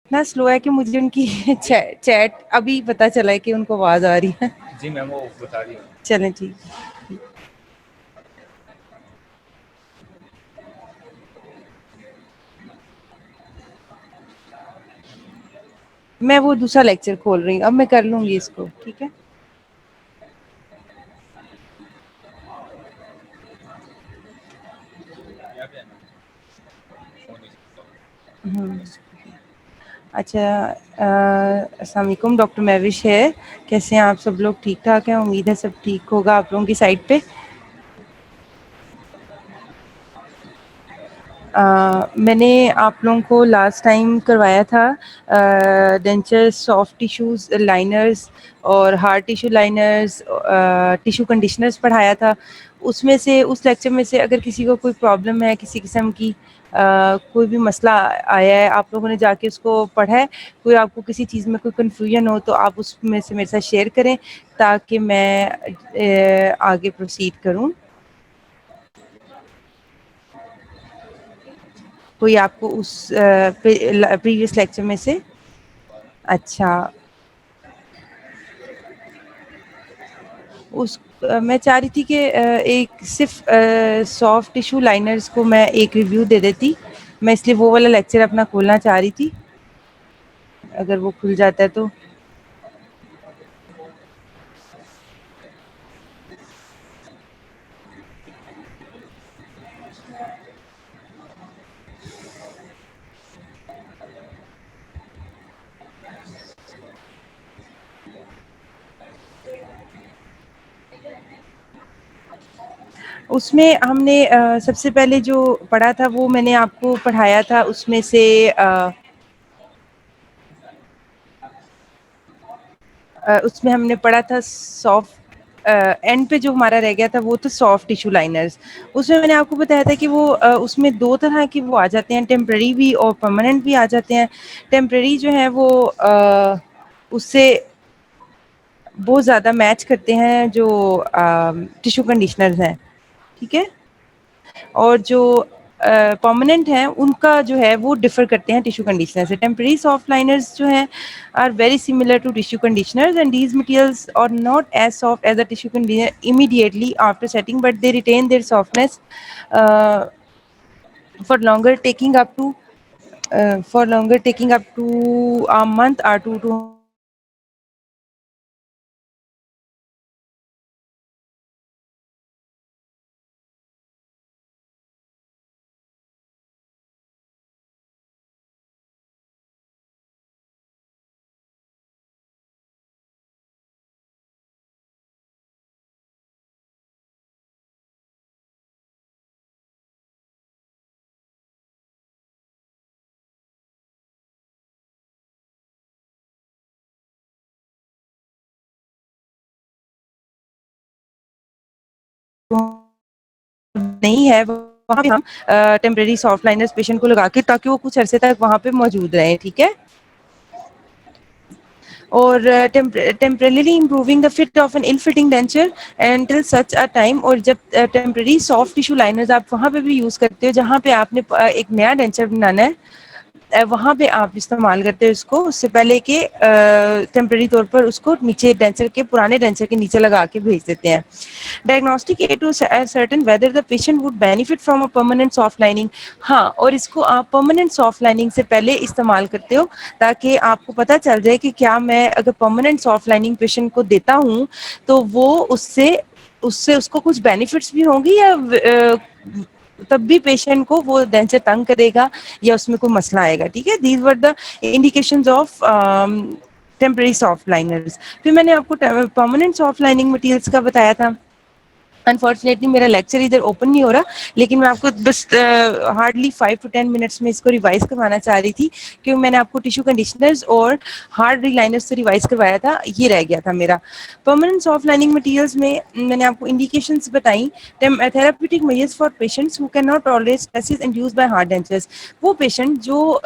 इतना स्लो है कि मुझे उनकी चैट अभी पता चला है कि उनको आवाज आ रही है। जी मैम वो बता रही हूँ। चलें ठीक। मैं वो दूसरा लेक्चर खोल रही हूँ, अब मैं कर जी लूंगी मैम। इसको, ठीक है। यहाँ पे है ना फोन अच्छा, अस्सलाम वालेकुम, डॉक्टर महविश है। कैसे हैं आप सब लोग? ठीक ठाक हैं? उम्मीद है सब ठीक होगा आप लोगों की साइड पे। मैंने आप लोगों को लास्ट टाइम करवाया था डेंचर सॉफ्ट टिश्यूज़ लाइनर्स और hard tissue liners, tissue conditioners पढ़ाया था। उसमें से, उस लेक्चर में से अगर किसी को कोई प्रॉब्लम है किसी किस्म की, कोई भी मसला आया है, आप लोगों ने जाके उसको पढ़ा है, कोई आपको किसी चीज़ में कोई कन्फ्यूजन हो तो आप उसमें से मेरे साथ शेयर करें ताकि मैं आगे प्रोसीड करूं। कोई आपको उस प्रीवियस लेक्चर में से? अच्छा, उस मैं चाह रही थी कि एक सिर्फ सॉफ्ट टिश्यू लाइनर्स को मैं एक रिव्यू दे देती। मैं इसलिए वो वाला लेक्चर अपना खोलना चाह रही थी, अगर वो खुल जाता है तो। उसमें हमने सबसे पहले जो पढ़ा था वो मैंने आपको पढ़ाया था, उसमें से उसमें हमने पढ़ा था सॉफ्ट, एंड पे जो हमारा रह गया था वो तो सॉफ्ट टिश्यू लाइनर्स। उसमें मैंने आपको बताया था कि वो उसमें दो तरह की वो आ जाते हैं, टेम्पररी भी और परमानेंट भी आ जाते हैं। टेम्पररी जो है वो उससे बहुत ज़्यादा मैच करते हैं जो टिश्यू कंडीशनर्स हैं, ठीक है। और जो परमानेंट हैं उनका जो है वो डिफर करते हैं टिश्यू कंडीशनर से। टेम्पररी सॉफ्ट लाइनर्स जो हैं are very similar to tissue conditioners and these materials are not as soft as the tissue conditioner immediately after setting, but they retain their softness uh, for longer, taking up to a month or two to नहीं है, वहाँ पे हम temporary soft liners patient को लगा के, ताकि वो कुछ अरसे तक वहाँ पे मौजूद रहें, ठीक है। और temporarily improving the fit of an ill fitting denture until such a time. और जब टेम्परेरी सॉफ्ट टिश्यू लाइनर्स आप वहाँ पे भी यूज़ करते हो जहाँ पे आपने एक नया डेंचर बनाना है, वहाँ पे आप इस्तेमाल करते हो इसको, उससे पहले कि टेम्परेरी तौर पर उसको नीचे डेंचर के, पुराने डेंचर के नीचे लगा के भेज देते हैं। Diagnostic aid to certain whether the patient would benefit from a permanent soft lining. हाँ, और इसको आप परमानेंट सॉफ्ट लाइनिंग से पहले इस्तेमाल करते हो ताकि आपको पता चल जाए कि क्या मैं अगर परमानेंट सॉफ्ट लाइनिंग पेशेंट को देता हूँ तो वो उससे उससे उसको कुछ बेनिफिट्स भी होंगी, या तब भी पेशेंट को वो डेंचर तंग करेगा या उसमें कोई मसला आएगा, ठीक है। These were the indications of temporary soft liners. फिर मैंने आपको परमानेंट सॉफ्ट लाइनिंग मटेरियल्स का बताया था। अनफॉर्चुनेटली मेरा लेक्चर इधर ओपन नहीं हो रहा, लेकिन मैं आपको बस हार्डली 5 to 10 मिनट्स में इसको रिवाइज करवाना चाह रही थी, क्योंकि मैंने आपको टिश्यू कंडीशनर्स और हार्ड रिलाइनर्स से रिवाइज करवाया था, ये रह गया था मेरा। परमानेंट सॉफ्ट लाइनिंग मटेरियल्स में मैंने आपको इंडिकेशंस बताई। Therapeutic measures for patients who can not tolerate stresses induced by hard dentures. वो पेशेंट जो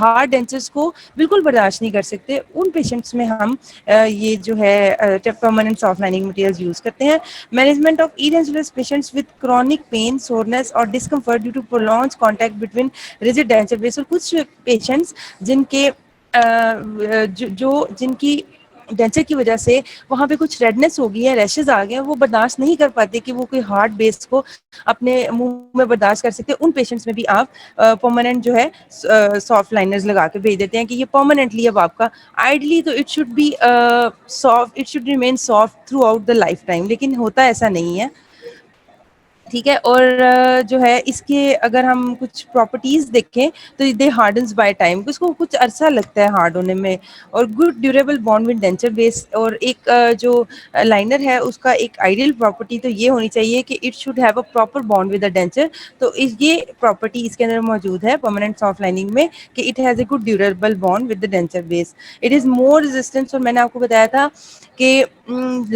हार्ड डेंचर्स को बिल्कुल बर्दाश्त नहीं कर सकते, उन पेशेंट्स में हम ये जो है permanent soft lining materials use करते हैं। Management treatment of edentulous patients with chronic pain, soreness or discomfort due to prolonged contact between rigid denture base. और कुछ patients जिनके जिनकी डेंचर की वजह से वहाँ पे कुछ रेडनेस हो गई है, रैशेज आ गए हैं, वो बर्दाश्त नहीं कर पाते कि वो कोई हार्ड बेस को अपने मुंह में बर्दाश्त कर सकते। उन पेशेंट्स में भी आप परमानेंट जो है सॉफ्ट लाइनर्स लगा के भेज देते हैं कि ये परमानेंटली अब आपका आइडली तो it should B soft, it should remain soft through out the life time, लेकिन होता ऐसा नहीं है। ठीक है। और जो है इसके अगर हम कुछ प्रॉपर्टीज देखें तो दे हार्डन्स बाय टाइम, उसको कुछ अरसा लगता है हार्ड होने में। और good durable bond with denture base. और एक जो लाइनर है उसका एक आइडियल प्रॉपर्टी तो ये होनी चाहिए कि it should have a proper bond with the denture. तो ये प्रॉपर्टी इसके अंदर मौजूद है परमानेंट सॉफ्ट लाइनिंग में कि it has a good durable bond with the denture base. It is more resistance. और मैंने आपको बताया था कि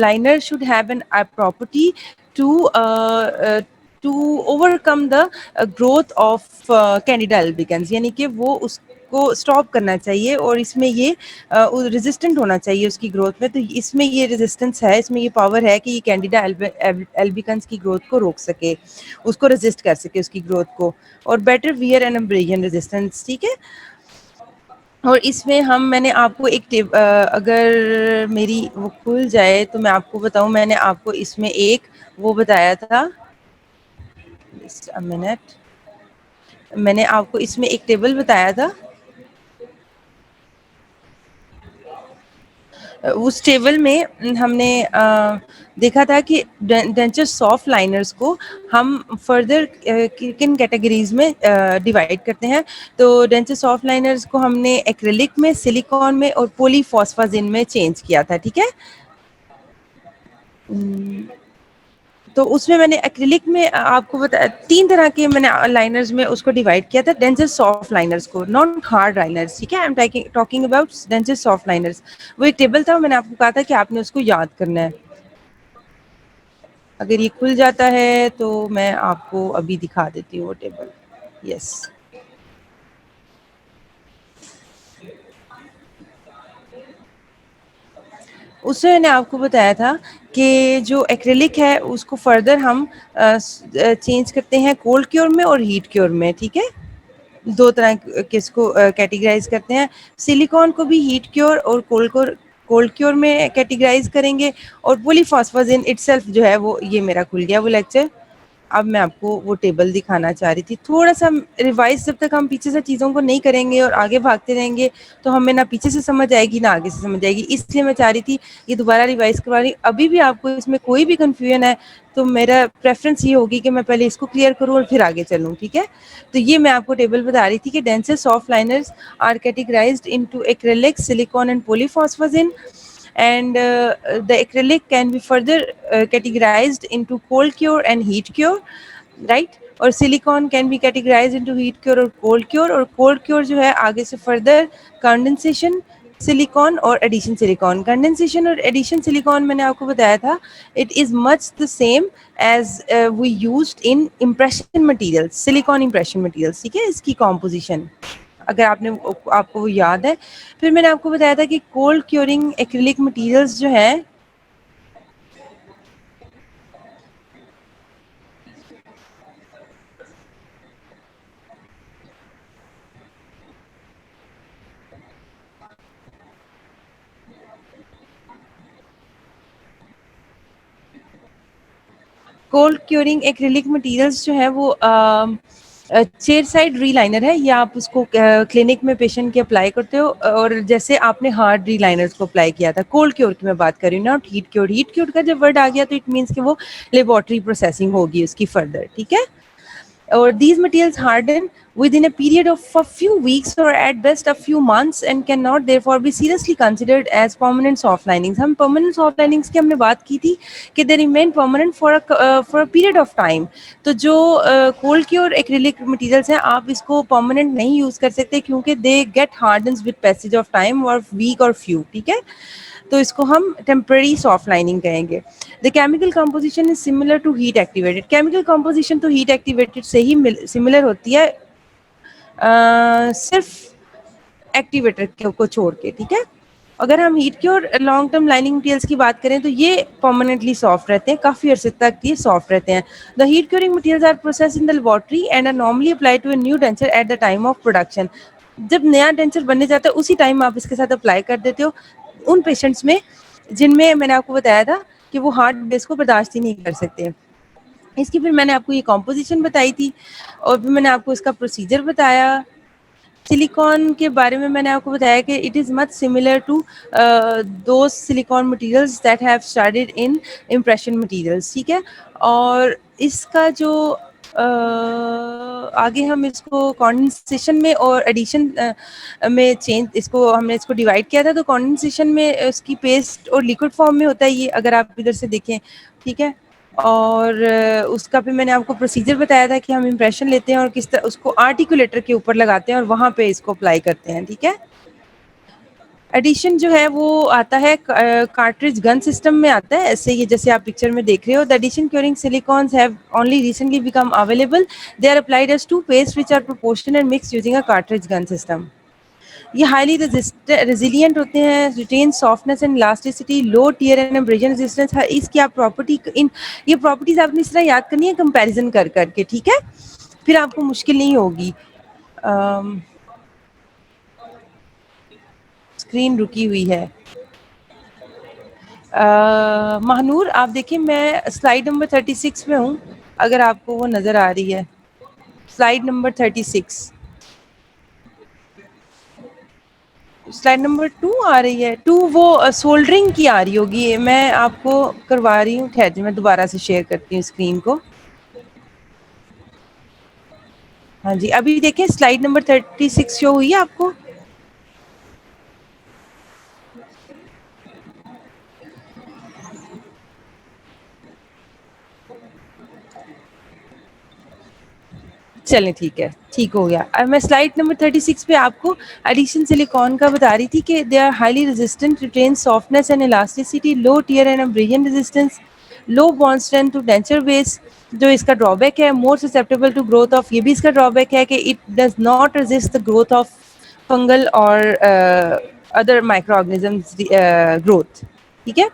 liner should have an property to overcome the growth of Candida albicans, यानी कि वो उसको स्टॉप करना चाहिए और इसमें ये रेजिस्टेंट होना चाहिए उसकी ग्रोथ में। तो इसमें ये रेजिस्टेंस है, इसमें ये पावर है कि ये कैंडिडा अल्बिकेंस की ग्रोथ को रोक सके, उसको रेजिस्ट कर सके उसकी ग्रोथ को। और बेटर वियर एंड एम्ब्रेजन रेजिस्टेंस। ठीक है। और इसमें मैंने आपको एक अगर मेरी वो खुल जाए तो मैं आपको बताऊं, मैंने आपको इसमें एक वो बताया था, जस्ट अ मिनट, मैंने आपको इसमें एक टेबल बताया था। उस टेबल में हमने देखा था कि डेंचर सॉफ्ट लाइनर्स को हम फर्दर किन कैटेगरीज में डिवाइड करते हैं। तो डेंचर सॉफ्ट लाइनर्स को हमने एक्रिलिक में, सिलिकॉन में और पॉलीफॉस्फाजिन में चेंज किया था। ठीक है। तो उसमें मैंने एक्रिलिक में आपको बताया 3 तरह के मैंने लाइनर्स में उसको डिवाइड किया था, डेंचर सॉफ्ट लाइनर्स को, नॉट हार्ड लाइनर्स। ठीक है। I am talking about denture soft liners. वो एक टेबल था, मैंने आपको कहा था कि आपने उसको याद करना है। अगर ये खुल जाता है तो मैं आपको अभी दिखा देती हूँ वो टेबल। यस, उसमें मैंने आपको बताया था कि जो एक्रिलिक है उसको फर्दर हम चेंज करते हैं कोल्ड क्योर में और हीट क्योर में। ठीक है। 2 तरह के इसको कैटेगराइज करते हैं। सिलिकॉन को भी हीट क्योर और कोल्ड क्योर में कैटेगराइज करेंगे। और पॉलीफॉस्फाजिन इटसेल्फ जो है वो, ये मेरा खुल गया वो लेक्चर। अब मैं आपको वो टेबल दिखाना चाह रही थी। थोड़ा सा रिवाइज जब तक हम पीछे से चीज़ों को नहीं करेंगे और आगे भागते रहेंगे तो हमें ना पीछे से समझ आएगी ना आगे से समझ आएगी, इसलिए मैं चाह रही थी ये दोबारा रिवाइज करवा रही। अभी भी आपको इसमें कोई भी कन्फ्यूजन है तो मेरा प्रेफरेंस ये होगी कि मैं पहले इसको क्लियर करूँ और फिर आगे चलूँ। ठीक है। तो ये मैं आपको टेबल बता रही थी कि denture soft liners are categorized into acrylic, silicone and polyphosphazine. And the acrylic can be further categorized into cold cure and heat cure, right? और silicone can be categorize into heat cure और cold cure. और cold cure जो है आगे से further condensation silicone और addition silicone. Condensation और addition silicone मैंने आपको बताया था it is much the same as we used in impression materials, silicone impression materials. ठीक है। इसकी कॉम्पोजिशन अगर आपको वो याद है। फिर मैंने आपको बताया था कि कोल्ड क्योरिंग एक्रिलिक मटेरियल्स जो है कोल्ड क्योरिंग एक्रिलिक मटेरियल्स जो है वो चेयर साइड रीलाइनर है। या आप उसको क्लिनिक में पेशेंट के अप्लाई करते हो और जैसे आपने हार्ड रीलाइनर्स को अप्लाई किया था। कोल्ड क्योर की मैं बात कर रही हूँ, not heat cure. Heat cure का जब वर्ड आ गया तो इट मीन्स कि वो लेबोरेटरी प्रोसेसिंग होगी उसकी फर्दर। ठीक है। or these materials harden within a period of a few weeks or at best a few months and cannot therefore be seriously considered as permanent soft linings. हम permanent soft linings की हमने बात की थी कि they remain permanent for a period of time. तो जो cold cure acrylic materials हैं आप इसको permanent नहीं use कर सकते क्योंकि they get hardens with passage of time or week or few. ठीक है। तो इसको हम टेम्पररी सॉफ्ट लाइनिंग कहेंगे। The chemical composition is similar to heat activated. Chemical composition तो हीट एक्टिवेटेड से ही सिमिलर होती है, सिर्फ एक्टिवेटर को छोड़ के। ठीक है। अगर हम heat cure long term lining materials की बात करें तो ये परमानेंटली सॉफ्ट रहते हैं, काफ़ी अर्से तक ये सॉफ्ट रहते हैं. The heat curing materials are processed in the laboratory and are normally apply to a new denture at the time of production. जब नया डेंचर बनने जाता है उसी टाइम आप इसके साथ अप्लाई कर देते हो उन पेशेंट्स में जिनमें मैंने आपको बताया था कि वो हार्ड बेस को बर्दाश्त ही नहीं कर सकते. इसकी फिर मैंने आपको ये कॉम्पोजिशन बताई थी और फिर मैंने आपको इसका प्रोसीजर बताया. सिलिकॉन के बारे में मैंने आपको बताया कि it is much similar to those silicone materials that have started in impression materials. ठीक है. और इसका जो आगे हम इसको कंडेंसेशन में और एडिशन में चेंज इसको हमने इसको डिवाइड किया था. तो कंडेंसेशन में इसकी पेस्ट और लिक्विड फॉर्म में होता है ये, अगर आप इधर से देखें. ठीक है. और उसका भी मैंने आपको प्रोसीजर बताया था कि हम इम्प्रेशन लेते हैं और किस तरह उसको आर्टिकुलेटर के ऊपर लगाते हैं और वहाँ पे इसको अप्लाई करते हैं. ठीक है. एडिशन जो है वो आता है कार्ट्रिज गन सिस्टम में आता है, ऐसे ये जैसे आप पिक्चर में देख रहे हो. The addition curing silicones have only recently become available. They are applied as two paste which are proportional and mix using a cartridge gun system. ये हाईली रेजिलियंट होते हैं, retain softness and elasticity, low tear and abrasion resistance. इसकी आप property in ये properties आपने इस तरह याद करनी है कंपैरिजन कर करके. ठीक है. फिर आपको मुश्किल नहीं होगी. स्क्रीन रुकी हुई है. महानूर आप देखिए मैं स्लाइड नंबर 36 में हूँ, अगर आपको वो नज़र आ रही है. Slide number 36. स्लाइड नंबर 2 आ रही है. 2 वो सोल्डरिंग की आ रही होगी, मैं आपको करवा रही हूँ. ठहर मैं दोबारा से शेयर करती हूँ स्क्रीन को. हाँ जी, अभी देखिए स्लाइड नंबर 36 शो हुई है आपको. चलें ठीक है, ठीक हो गया. अब मैं स्लाइड नंबर 36 पे आपको एडिशन सिलिकॉन का बता रही थी कि they are highly resistant, retain softness and elasticity, low tear and abrasion resistance, low bond strength to denture base. जो इसका ड्रॉबैक है, more susceptible to growth of, ये भी इसका ड्रॉबैक है कि it does not resist the growth of fungal और other micro organisms growth. ठीक है.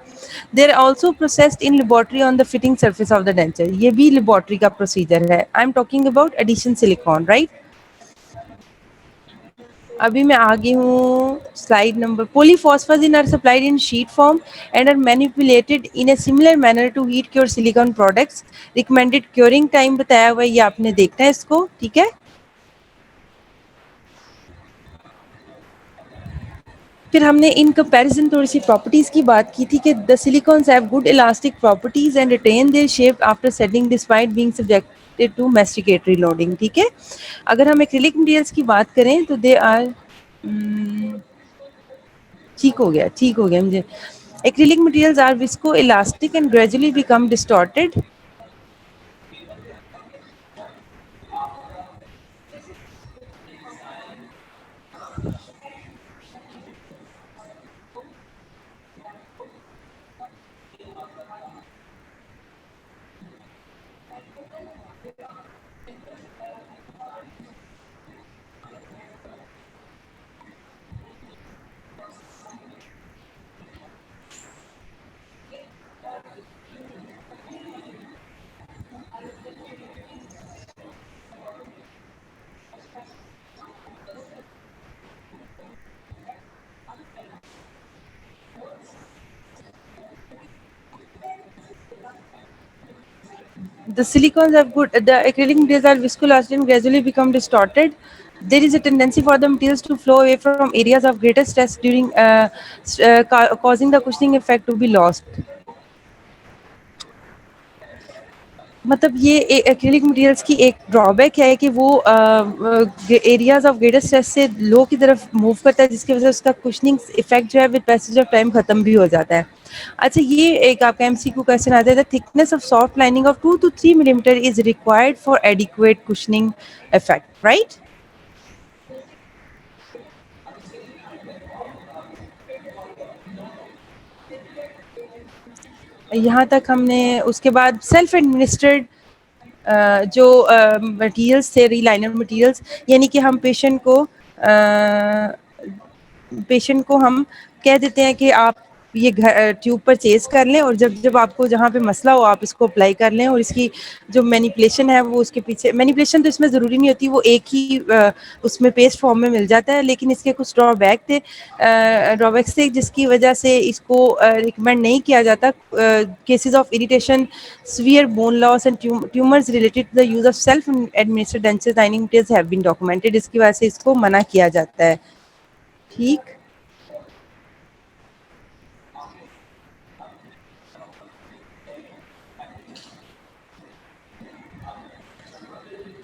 They're also processed in laboratory on the fitting surface of the denture. ये भी लेबोरेटरी का प्रोसीजर है. I am talking about addition silicone, right. अभी मैं आगे हूँ slide number. Polyphosphazine are supplied in sheet form and are manipulated in a similar manner to heat cure silicone products. Recommended curing time बताया हुआ है, ये आपने देखना है इसको. ठीक है. फिर हमने इन कंपैरिजन थोड़ी सी प्रॉपर्टीज़ की बात की थी कि the silicones have good elastic properties and retain their shape after setting despite being subjected to masticatory loading. ठीक है. अगर हम एक्रिलिक मटेरियल्स की बात करें तो दे आर ठीक हो गया, ठीक हो गया मुझे. Acrylic materials are viscoelastic and gradually become distorted. The silicons have good, the acrylic materials are viscoelastic and gradually become distorted. There is a tendency for the materials to flow away from areas of greater stress during causing the cushioning effect to be lost. मतलब ये acrylic materials की एक drawback है कि वो areas of greater stress से लो की तरफ मूव करता है, जिसकी वजह से उसका कुशनिंग इफेक्ट जो है विद पैसेज ऑफ टाइम खत्म भी हो जाता है. अच्छा, ये एक आपका एमसीक्यू क्वेश्चन आता है. The thickness of soft lining of 2 to 3 millimetre is required for adequate cushioning effect, right. यहाँ तक हमने. उसके बाद सेल्फ एडमिनिस्ट्रेड जो मटेरियल्स थे, रीलाइनर मटेरियल्स, यानी कि हम पेशेंट को हम कह देते हैं कि आप ये ट्यूब परचेज कर लें और जब जब आपको जहाँ पे मसला हो आप इसको अप्लाई कर लें, और इसकी जो मैनिपुलेशन है वो उसके पीछे, मैनिपुलेशन तो इसमें ज़रूरी नहीं होती, वो एक ही उसमें पेस्ट फॉर्म में मिल जाता है, लेकिन इसके कुछ ड्रॉबैक्स थे जिसकी वजह से इसको रिकमेंड नहीं किया जाता। Cases of irritation, severe bone loss and tumors related to the use of self administered denture lining materials have been documented। इसकी वजह से इसको मना किया जाता है। ठीक,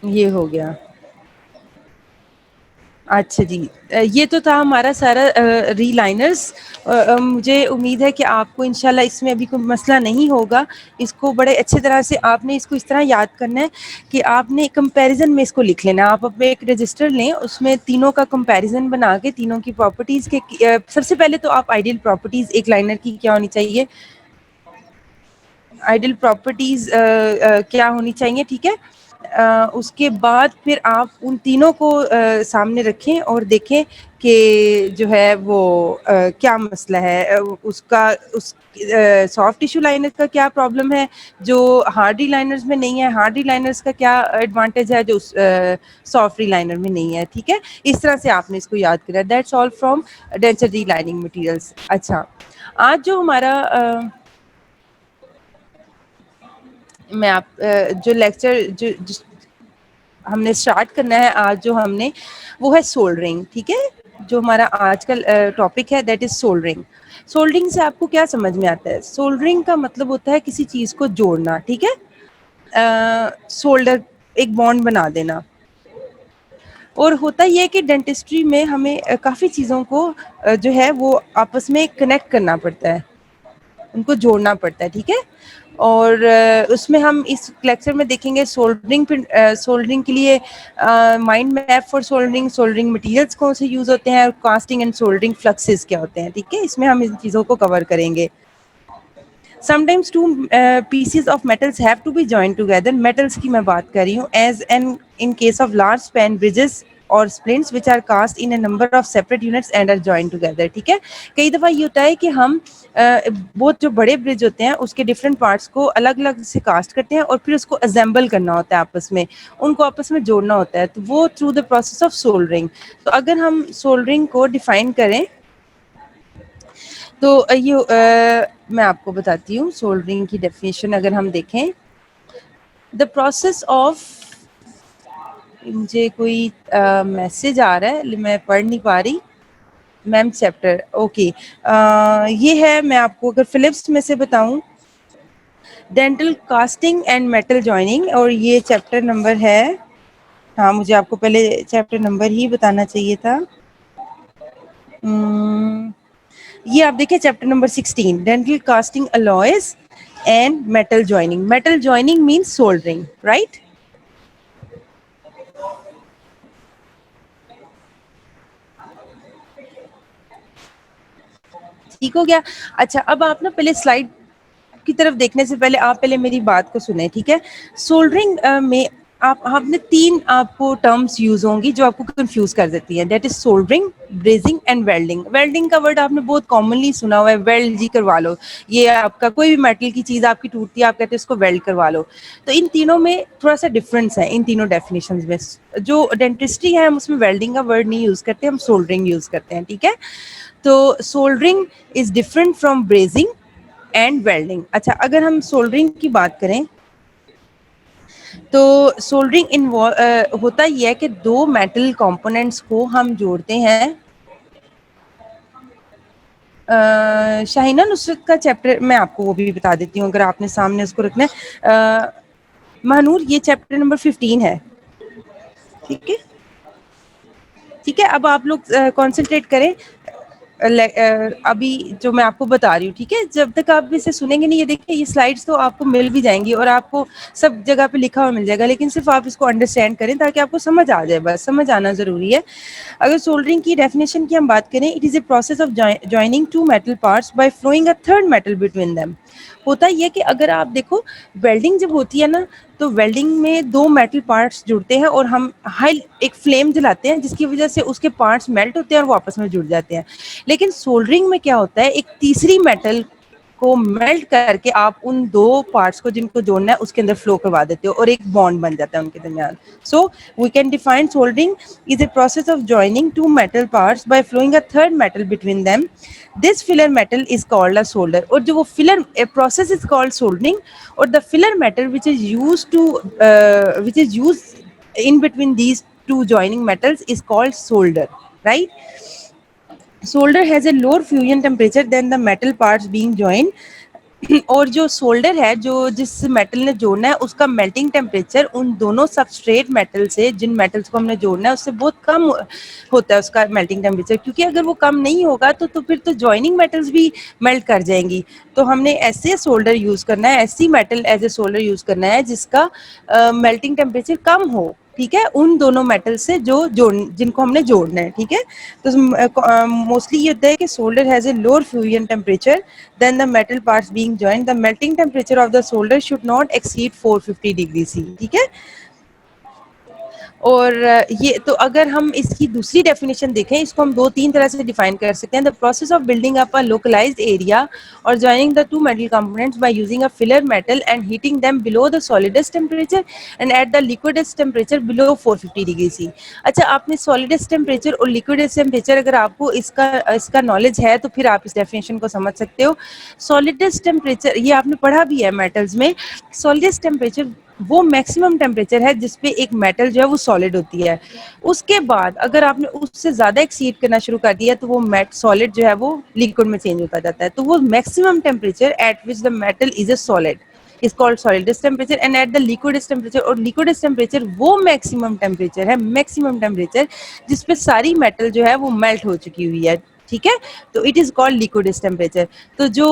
ये हो गया। अच्छा जी, ये तो था हमारा सारा रीलाइनर्स। मुझे उम्मीद है कि आपको इंशाल्लाह इसमें अभी कोई मसला नहीं होगा। इसको बड़े अच्छे तरह से आपने इसको इस तरह याद करना है कि आपने कंपैरिजन में इसको लिख लेना। आप अपने एक रजिस्टर लें, उसमें तीनों का कंपैरिजन बना के तीनों की प्रॉपर्टीज़ के सबसे पहले तो आप आइडियल प्रॉपर्टीज़ एक लाइनर की क्या होनी चाहिए, आइडियल प्रॉपर्टीज़ क्या होनी चाहिए, ठीक है। उसके बाद फिर आप उन तीनों को सामने रखें और देखें कि जो है वो क्या मसला है उसका, उस सॉफ्ट टिश्यू लाइनर का क्या प्रॉब्लम है जो हार्डी लाइनर्स में नहीं है, हार्डी लाइनर्स का क्या एडवांटेज है जो सॉफ्ट लाइनर में नहीं है, ठीक है। इस तरह से आपने इसको याद करा। दैट्स ऑल फ्रॉम डेंचर री लाइनिंग मटीरियल्स। अच्छा, आज जो हमारा मैं आप जो लेक्चर जो हमने स्टार्ट करना है आज, जो हमने वो है सोल्डरिंग, ठीक है। जो हमारा आज का टॉपिक है दैट इज सोल्डरिंग। सोल्डरिंग से आपको क्या समझ में आता है? सोल्डरिंग का मतलब होता है किसी चीज़ को जोड़ना, ठीक है। सोल्डर, एक बॉन्ड बना देना। और होता ये है कि डेंटिस्ट्री में हमें काफ़ी चीज़ों को जो है वो आपस में कनेक्ट करना पड़ता है, उनको जोड़ना पड़ता है, ठीक है। और उसमें हम इस लेक्चर में देखेंगे सोल्डरिंग, सोल्डरिंग के लिए mind map for soldering, soldering materials कौन से यूज़ होते हैं, और कास्टिंग एंड सोल्डरिंग फ्लक्सेस क्या होते हैं, ठीक है। इसमें हम इन चीज़ों को कवर करेंगे। Sometimes two pieces of metals have to be joined together। metals की मैं बात कर रही हूँ। as and in case of large span bridges or splints which are cast in a number of separate units and are joined together, ठीक है। कई दफ़ा ये होता है कि हम बहुत जो बड़े ब्रिज होते हैं उसके डिफरेंट पार्ट्स को अलग अलग से कास्ट करते हैं और फिर उसको असेंबल करना होता है, आपस में उनको आपस में जोड़ना होता है, तो वो through the process of soldering. तो अगर हम सोल्डरिंग को डिफाइन करें तो ये मैं आपको बताती हूँ सोल्डरिंग की डेफिनेशन। अगर हम देखें द प्रोसेस ऑफ, मुझे कोई मैसेज आ रहा है, मैं पढ़ नहीं पा रही मैम। चैप्टर ओके, ये है, मैं आपको अगर फिलिप्स में से बताऊं, dental casting and metal joining, और ये चैप्टर नंबर है, हाँ मुझे आपको पहले चैप्टर नंबर ही बताना चाहिए था। ये आप देखिए chapter number 16, dental casting alloys and metal joining. Metal joining means soldering, right. ठीक हो गया। अच्छा, अब आप ना पहले स्लाइड की तरफ देखने से पहले आप पहले मेरी बात को सुने, ठीक है। सोल्डरिंग में आपने तीन आपको टर्म्स यूज होंगी जो आपको कंफ्यूज कर देती हैं, that is soldering, brazing and welding. Welding का वर्ड आपने बहुत कॉमनली सुना हुआ है, वेल्ड जी करवा लो, ये आपका कोई भी मेटल की चीज़ आपकी टूटती है आप कहते हैं इसको वेल्ड करवा लो। तो इन तीनों में थोड़ा सा डिफरेंस है, इन तीनों डेफिनेशंस में। जो डेंटिस्ट्री है हम उसमें वेल्डिंग का वर्ड नहीं यूज़ करते, हम सोल्डरिंग यूज़ करते हैं, ठीक है। तो soldering is different from brazing and welding. अच्छा, अगर हम सोल्डरिंग की बात करें तो सोल्डरिंग होता यह है कि दो मेटल कंपोनेंट्स को हम जोड़ते हैं। शाहिना नुसरत का चैप्टर मैं आपको वो भी बता देती हूँ अगर आपने सामने उसको रखना है। महानूर, ये चैप्टर नंबर 15 है, ठीक है। ठीक है, अब आप लोग कॉन्सेंट्रेट करें अभी जो मैं आपको बता रही हूँ, ठीक है। जब तक आप इसे सुनेंगे नहीं, ये देखिए ये स्लाइड्स तो आपको मिल भी जाएंगी और आपको सब जगह पे लिखा हुआ मिल जाएगा, लेकिन सिर्फ आप इसको अंडरस्टैंड करें ताकि आपको समझ आ जाए, बस समझ आना ज़रूरी है। अगर सोल्डरिंग की डेफिनेशन की हम बात करें, it is a process of joining two metal parts by flowing a third metal between them. होता ये कि अगर आप देखो वेल्डिंग जब होती है ना, तो वेल्डिंग में 2 मेटल पार्ट्स जुड़ते हैं और हम हाई एक फ्लेम जलाते हैं जिसकी वजह से उसके पार्ट्स मेल्ट होते हैं और वो आपस में जुड़ जाते हैं। लेकिन सोल्डरिंग में क्या होता है, एक तीसरी मेटल को मेल्ट करके आप उन 2 पार्ट्स को जिनको जोड़ना है उसके अंदर फ्लो करवा देते हो और एक बॉन्ड बन जाता है उनके दरमियान। So we can define soldering is a process of joining 2 metal parts by flowing a third metal between them. This filler metal is called a solder. और जो वो filler process is called soldering, और the filler metal which is used to which is used in between these two joining metals is called solder, right? Solder has a lower fusion temperature than the metal parts being joined. और जो solder है, जो जिस metal ने जोड़ना है, उसका melting temperature उन दोनों सबस्ट्रेट मेटल से, जिन मेटल्स को हमने जोड़ना है, उससे बहुत कम होता है उसका मेल्टिंग टेम्परेचर, क्योंकि अगर वो कम नहीं होगा तो फिर तो जॉइनिंग मेटल्स भी मेल्ट कर जाएंगी। तो हमने ऐसे सोल्डर यूज करना है, ऐसी metal as a solder use करना है जिसका मेल्टिंग टेम्परेचर कम हो, ठीक है, उन दोनों मेटल से जो जोड़ जिनको हमने जोड़ना है, ठीक है। तो मोस्टली ये होता है कि solder has a lower fusion temperature than the metal parts being joined. The melting temperature of the solder should not exceed 450 degree C, ठीक है। और ये तो अगर हम इसकी दूसरी डेफिनेशन देखें, इसको हम 2-3 तरह से डिफाइन कर सकते हैं। The process of building up a localized area और joining the two metal components by using a filler metal and heating them below the solidus temperature and at the liquidus temperature below 450 degree C. अच्छा, आपने solidus temperature और liquidus temperature अगर आपको इसका knowledge है तो फिर आप इस डेफिनेशन को समझ सकते हो। सॉलिडस टेम्परेचर ये आपने पढ़ा भी है मेटल्स में। सॉलिडस टेम्परेचर वो मैक्सिमम टेम्परेचर है जिसपे एक मेटल जो है वो सॉलिड होती है। उसके बाद अगर आपने उससे ज्यादा एक्सीड करना शुरू कर दिया तो वो सॉलिड जो है वो लिक्विड में चेंज होता जाता है। तो वो maximum temperature at which the metal is a solid is called solidus temperature and at the liquidus temperature, और liquidus temperature वो maximum temperature है, maximum temperature जिसपे सारी metal जो है वो melt हो चुकी हुई है, ठीक है। तो it is called liquidus temperature। तो जो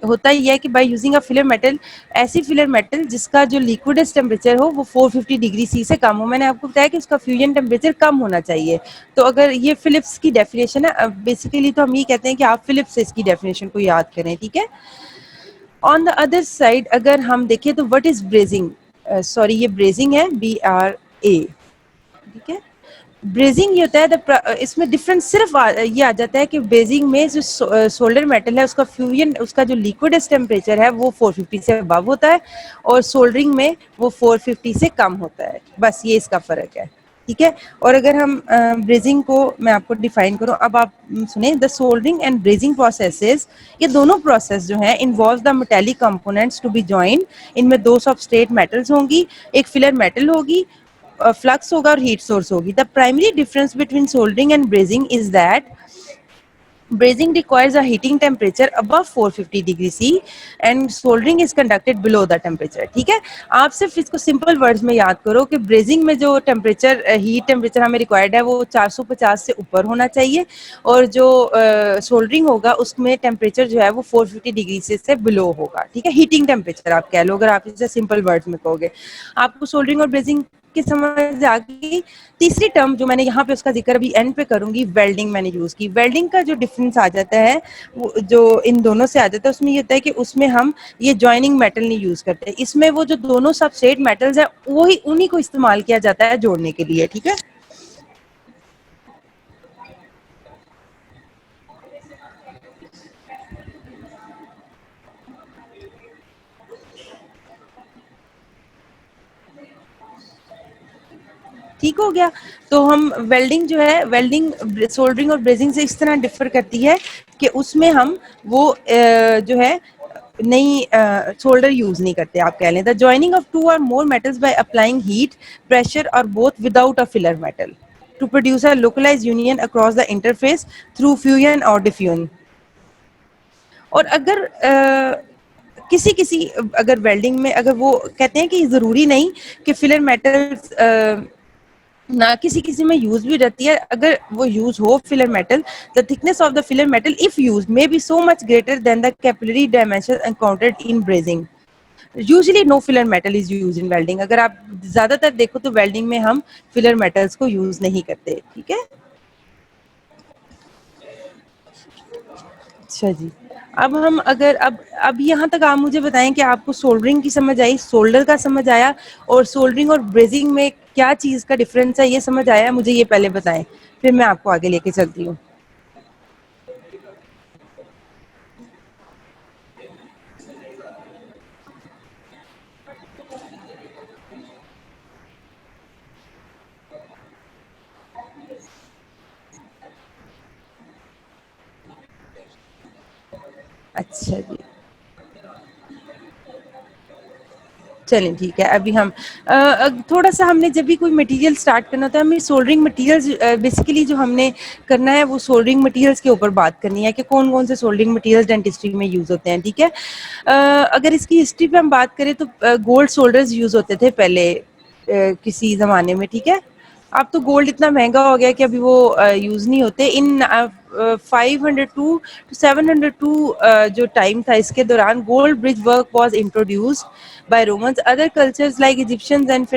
होता ही है कि bye using a filler metal, ऐसी फिलर मेटल जिसका जो लिक्विडस टेम्परेचर हो वो 450 डिग्री सी से कम हो। मैंने आपको बताया कि उसका फ्यूजन टेम्परेचर कम होना चाहिए। तो अगर ये फिलिप्स की डेफिनेशन है, बेसिकली तो हम ये कहते हैं कि आप फिलिप्स से इसकी डेफिनेशन को याद करें, ठीक है। ऑन द अदर साइड अगर हम देखें तो व्हाट इज ब्रेजिंग, सॉरी ये ब्रेजिंग है, BRA, ठीक है। ब्रेजिंग ये होता है इसमें डिफरेंस सिर्फ ये आ जाता है कि ब्रेजिंग में जो सोल्डर मेटल है उसका फ्यूजन, उसका जो लिक्विडस टेम्परेचर है वो 450 से अबव होता है और सोल्डरिंग में वो 450 से कम होता है। बस ये इसका फर्क है, ठीक है। और अगर हम ब्रेजिंग को मैं आपको डिफाइन करूं, अब आप सुने, the soldering and brazing processes, ये दोनों प्रोसेस जो हैं involve the metallic components to be joined. इनमें 2 सबस्ट्रेट मेटल्स होंगी, एक फिलर मेटल होगी, फ्लक्स होगा और हीट सोर्स होगी। The primary difference between soldering and brazing is that brazing requires a heating temperature above 450 degree C and soldering is conducted below the temperature, ठीक है। आप सिर्फ इसको सिंपल वर्ड्स में याद करो कि ब्रेजिंग में जो टेम्परेचर, हीट टेम्परेचर हमें रिक्वायर्ड है वो 450 से ऊपर होना चाहिए और जो सोल्डरिंग होगा उसमें टेम्परेचर जो है वो 450 डिग्री से बिलो होगा, ठीक है। हीटिंग टेम्परेचर आप कह लो अगर आप इसे सिंपल वर्ड्स में कहोगे। आपको सोल्डरिंग और ब्रेजिंग की समझ आ गई। तीसरी टर्म जो मैंने यहाँ पे उसका जिक्र अभी एंड पे करूंगी, वेल्डिंग मैंने यूज की। वेल्डिंग का जो डिफरेंस आ जाता है वो जो इन दोनों से आ जाता है उसमें ये होता है कि उसमें हम ये जॉइनिंग मेटल नहीं यूज करते, इसमें वो जो दोनों सबस्ट्रेट मेटल्स है वही उन्हीं को इस्तेमाल किया जाता है जोड़ने के लिए, ठीक है। ठीक हो गया। तो हम वेल्डिंग जो है, वेल्डिंग सोल्डरिंग और ब्रेजिंग से इस तरह डिफर करती है कि उसमें हम वो जो है नहीं सोल्डर यूज नहीं करते, आप कह लें। द जॉइनिंग ऑफ 2 और more metals by applying heat pressure और both without a filler metal to produce a localized union across the interface through fusion और डिफ्यूजन। और अगर किसी किसी अगर वेल्डिंग में अगर वो कहते हैं कि जरूरी नहीं कि फिलर मेटल्स ना किसी किसी में यूज भी रहती है, अगर वो यूज हो filler metal, the thickness of the filler metal if use may be so much greater than the capillary dimension encountered in brazing. Usually no filler metal is use in welding. अगर आप ज्यादातर देखो तो welding में हम filler metals को use नहीं करते, ठीक है। अच्छा जी, अब हम अगर अब यहाँ तक आप मुझे बताएं कि आपको सोल्डरिंग की समझ आई, सोल्डर का समझ आया, और सोल्डरिंग और ब्रेजिंग में क्या चीज़ का डिफरेंस है ये समझ आया, मुझे ये पहले बताएं, फिर मैं आपको आगे लेके चलती हूँ। अच्छा जी, चलें ठीक है। अभी हम थोड़ा सा हमने जब भी कोई मटेरियल स्टार्ट करना होता है, हमें सोल्डरिंग मटेरियल्स बेसिकली जो हमने करना है वो सोल्डरिंग मटेरियल्स के ऊपर बात करनी है कि कौन कौन से सोल्डरिंग मटेरियल्स डेंटिस्ट्री में यूज़ होते हैं, ठीक है। अगर इसकी हिस्ट्री पे हम बात करें तो गोल्ड सोल्डर्स यूज़ होते थे पहले किसी ज़माने में, ठीक है। अब तो गोल्ड इतना महंगा हो गया कि अभी वो यूज़ नहीं होते। इन 502 to 702 जो टाइम था, इसके दौरान gold bridge work was introduced by Romans. Other cultures like Egyptians and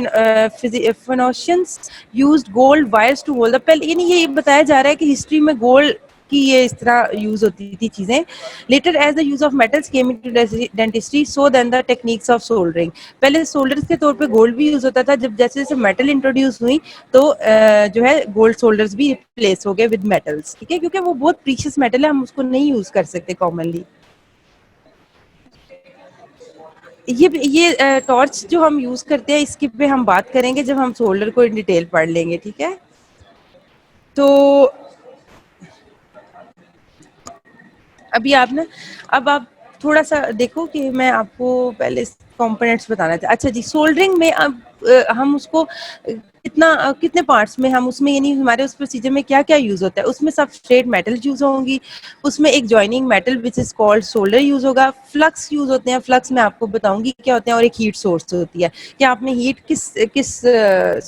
Phoenicians used gold wires to hold the pale. यानी ये बताया जा रहा है कि हिस्ट्री में गोल्ड की ये इस तरह यूज होती थी चीजें। Later as the use of metals came into dentistry, so then the techniques of soldering. पहले सोल्डर्स के तौर पे गोल्ड भी यूज होता था, जब जैसे जैसे मेटल इंट्रोड्यूस हुई तो जो है गोल्ड सोल्डर्स भी रिप्लेस हो गए विद मेटल्स, ठीक है, क्योंकि वो बहुत प्रीशियस मेटल है, हम उसको नहीं यूज कर सकते कॉमनली। ये टॉर्च जो हम यूज करते हैं इसके पे हम बात करेंगे जब हम सोल्डर को इन डिटेल पढ़ लेंगे, ठीक है। तो अभी आप ना, अब आप थोड़ा सा देखो कि मैं आपको पहले कंपोनेंट्स बताना था। अच्छा जी, सोल्डरिंग में अब हम उसको कितने पार्ट्स में हम उसमें, यानी हमारे उस प्रोसीजर में क्या क्या यूज होता है। उसमें सबस्ट्रेट मेटल यूज होंगी, उसमें एक joining metal which is called solder use होगा, फ्लक्स यूज होते हैं, फ्लक्स मैं आपको बताऊंगी क्या होते हैं, और एक हीट सोर्स होती है कि आपने हीट किस किस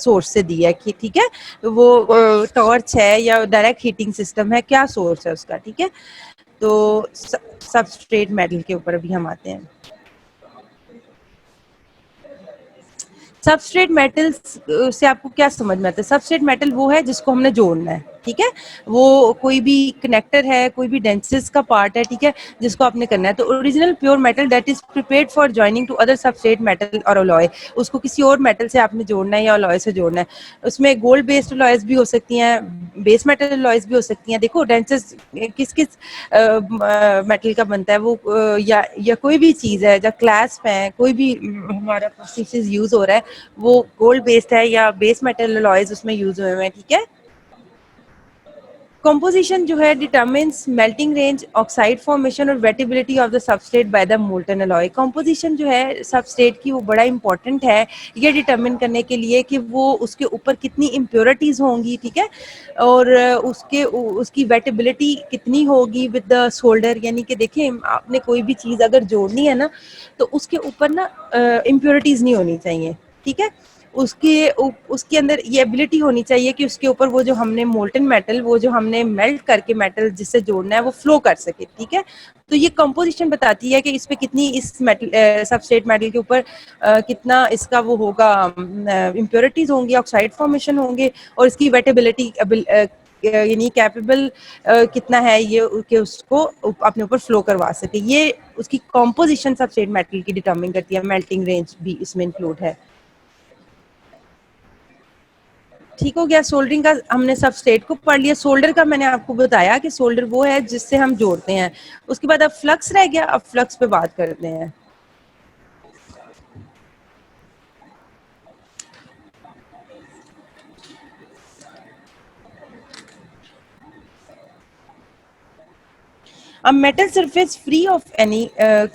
सोर्स से दी है, कि ठीक है वो टॉर्च है या डायरेक्ट हीटिंग सिस्टम है, क्या सोर्स है उसका, ठीक है। तो सबस्ट्रेट मेटल के ऊपर अभी हम आते हैं। सबस्ट्रेट मेटल से आपको क्या समझ में आता है? सबस्ट्रेट मेटल वो है जिसको हमने जोड़ना है, ठीक है। वो कोई भी कनेक्टर है, कोई भी डेंसिस का पार्ट है, ठीक है, जिसको आपने करना है। तो original pure metal that is prepared for joining two other substrate metal और अलॉय, उसको किसी और मेटल से आपने जोड़ना है या अलॉय से जोड़ना है। उसमें गोल्ड बेस्ड अलॉयज भी हो सकती हैं, बेस मेटल अलॉयज भी हो सकती हैं। देखो डेंसिस किस किस मेटल का बनता है वो, या कोई भी चीज़ है, या क्लैस्प है, कोई भी हमारा प्रोसेस यूज हो रहा है वो गोल्ड बेस्ड है या बेस मेटल अलॉयज उसमें यूज हुए हैं, ठीक है। कंपोजिशन जो है determines melting range, oxide formation और wettability of the substrate by the molten alloy. Composition जो है सबस्ट्रेट की वो बड़ा इंपॉर्टेंट है ये डिटरमिन करने के लिए कि वो उसके ऊपर कितनी इम्प्योरिटीज होंगी, ठीक है, और उसकी वेटेबिलिटी कितनी होगी विद द सोल्डर। यानी कि देखें, आपने कोई भी चीज़ अगर जोड़नी है ना तो उसके ऊपर ना इम्प्योरिटीज नहीं होनी चाहिए, ठीक है। उसके अंदर ये एबिलिटी होनी चाहिए कि उसके ऊपर वो जो हमने मोल्टन मेटल, वो जो हमने मेल्ट करके मेटल जिससे जोड़ना है वो फ्लो कर सके, ठीक है। तो ये कंपोजिशन बताती है कि इस पे कितनी, इस मेटल सबस्ट्रेट मेटल के ऊपर कितना इसका वो होगा, इम्प्योरिटीज होंगी, ऑक्साइड फॉर्मेशन होंगे, और इसकी वेटेबिलिटी यानी कैपेबल कितना है ये कि उसको अपने ऊपर फ्लो करवा सके। ये उसकी कंपोजिशन सबस्ट्रेट मेटल की डिटरमिन करती है। मेल्टिंग रेंज भी इसमें इंक्लूड है। ठीक हो गया, सोल्डरिंग का हमने सबस्ट्रेट को पढ़ लिया। सोल्डर का मैंने आपको बताया कि सोल्डर वो है जिससे हम जोड़ते हैं। उसके बाद अब फ्लक्स रह गया, अब फ्लक्स पे बात करते हैं। A metal surface free of any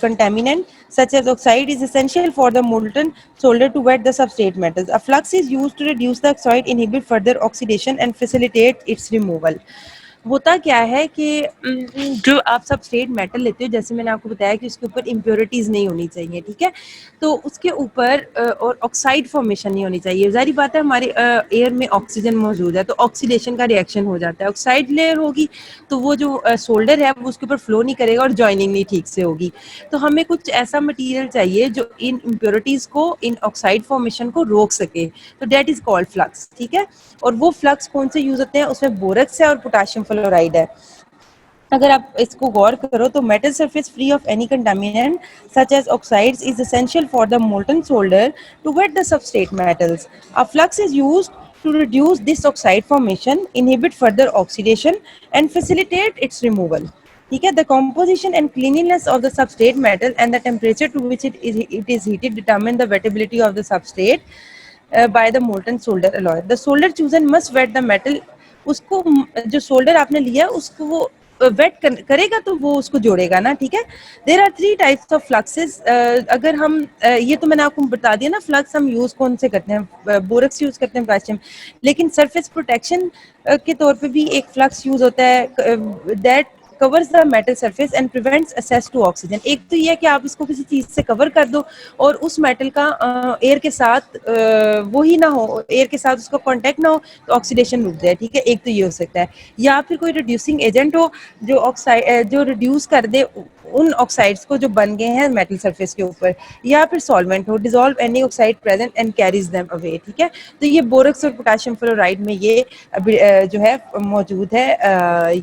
contaminant such as oxide is essential for the molten solder to wet the substrate metals. A flux is used to reduce the oxide, inhibit further oxidation and facilitate its removal. होता क्या है कि जो आप substrate metal लेते हो, जैसे मैंने आपको बताया कि उसके ऊपर इम्प्योरिटीज़ नहीं होनी चाहिए, ठीक है। तो उसके ऊपर और ऑक्साइड फॉर्मेशन नहीं होनी चाहिए। ज़ाहिर बात है, हमारे एयर में ऑक्सीजन मौजूद है तो ऑक्सीडेशन का रिएक्शन हो जाता है। ऑक्साइड लेयर होगी तो वो जो सोल्डर है वो उसके ऊपर फ्लो नहीं करेगा और जॉइनिंग नहीं ठीक से होगी। तो हमें कुछ ऐसा मटेरियल चाहिए जो इन इम्प्योरिटीज़ को, इन ऑक्साइड फॉर्मेशन को रोक सके, तो दैट इज़ कॉल्ड फ्लक्स, ठीक है। और वो फ्लक्स कौन से यूज़ होते हैं, उसमें बोरक्स है और पोटाशियम फ्लोराइड है। अगर आप इसको गौर करो तो metal surface free of any contaminant such as oxides is essential for the molten solder to wet the substrate metals. A flux is used to reduce this oxide formation, inhibit further oxidation, and facilitate its removal. ठीक है, the composition and cleanliness of the substrate metal and the temperature to which it is heated determine the wettability of the substrate by the molten solder alloy. The solder chosen must wet the metal. उसको जो solder आपने लिया उसको वो wait करेगा तो वो उसको जोड़ेगा ना, ठीक है. There are 3 types of fluxes. अगर हम ये तो मैंने आपको बता दिया ना, फ्लक्स हम यूज कौन से करते हैं, बोरक्स यूज करते हैं पोटेशियम. लेकिन सरफेस प्रोटेक्शन के तौर पे भी एक फ्लक्स यूज होता है that covers the metal surface and prevents access to oxygen. एक तो ये है कि आप इसको किसी चीज से कवर कर दो और उस मेटल का एयर के साथ वो ही ना हो, एयर के साथ उसका कांटेक्ट ना हो तो ऑक्सीडेशन रुक जाए, ठीक है. एक तो ये हो सकता है, या फिर कोई रिड्यूसिंग एजेंट हो जो ऑक्साइड जो रिड्यूस कर दे उन ऑक्साइड्स को जो बन गए हैं मेटल सरफेस के ऊपर, या फिर सॉल्वेंट हो, dissolve any oxide present and carries them away, ठीक है. तो ये बोरक्स और पोटेशियम फ्लोराइड में ये जो है मौजूद है,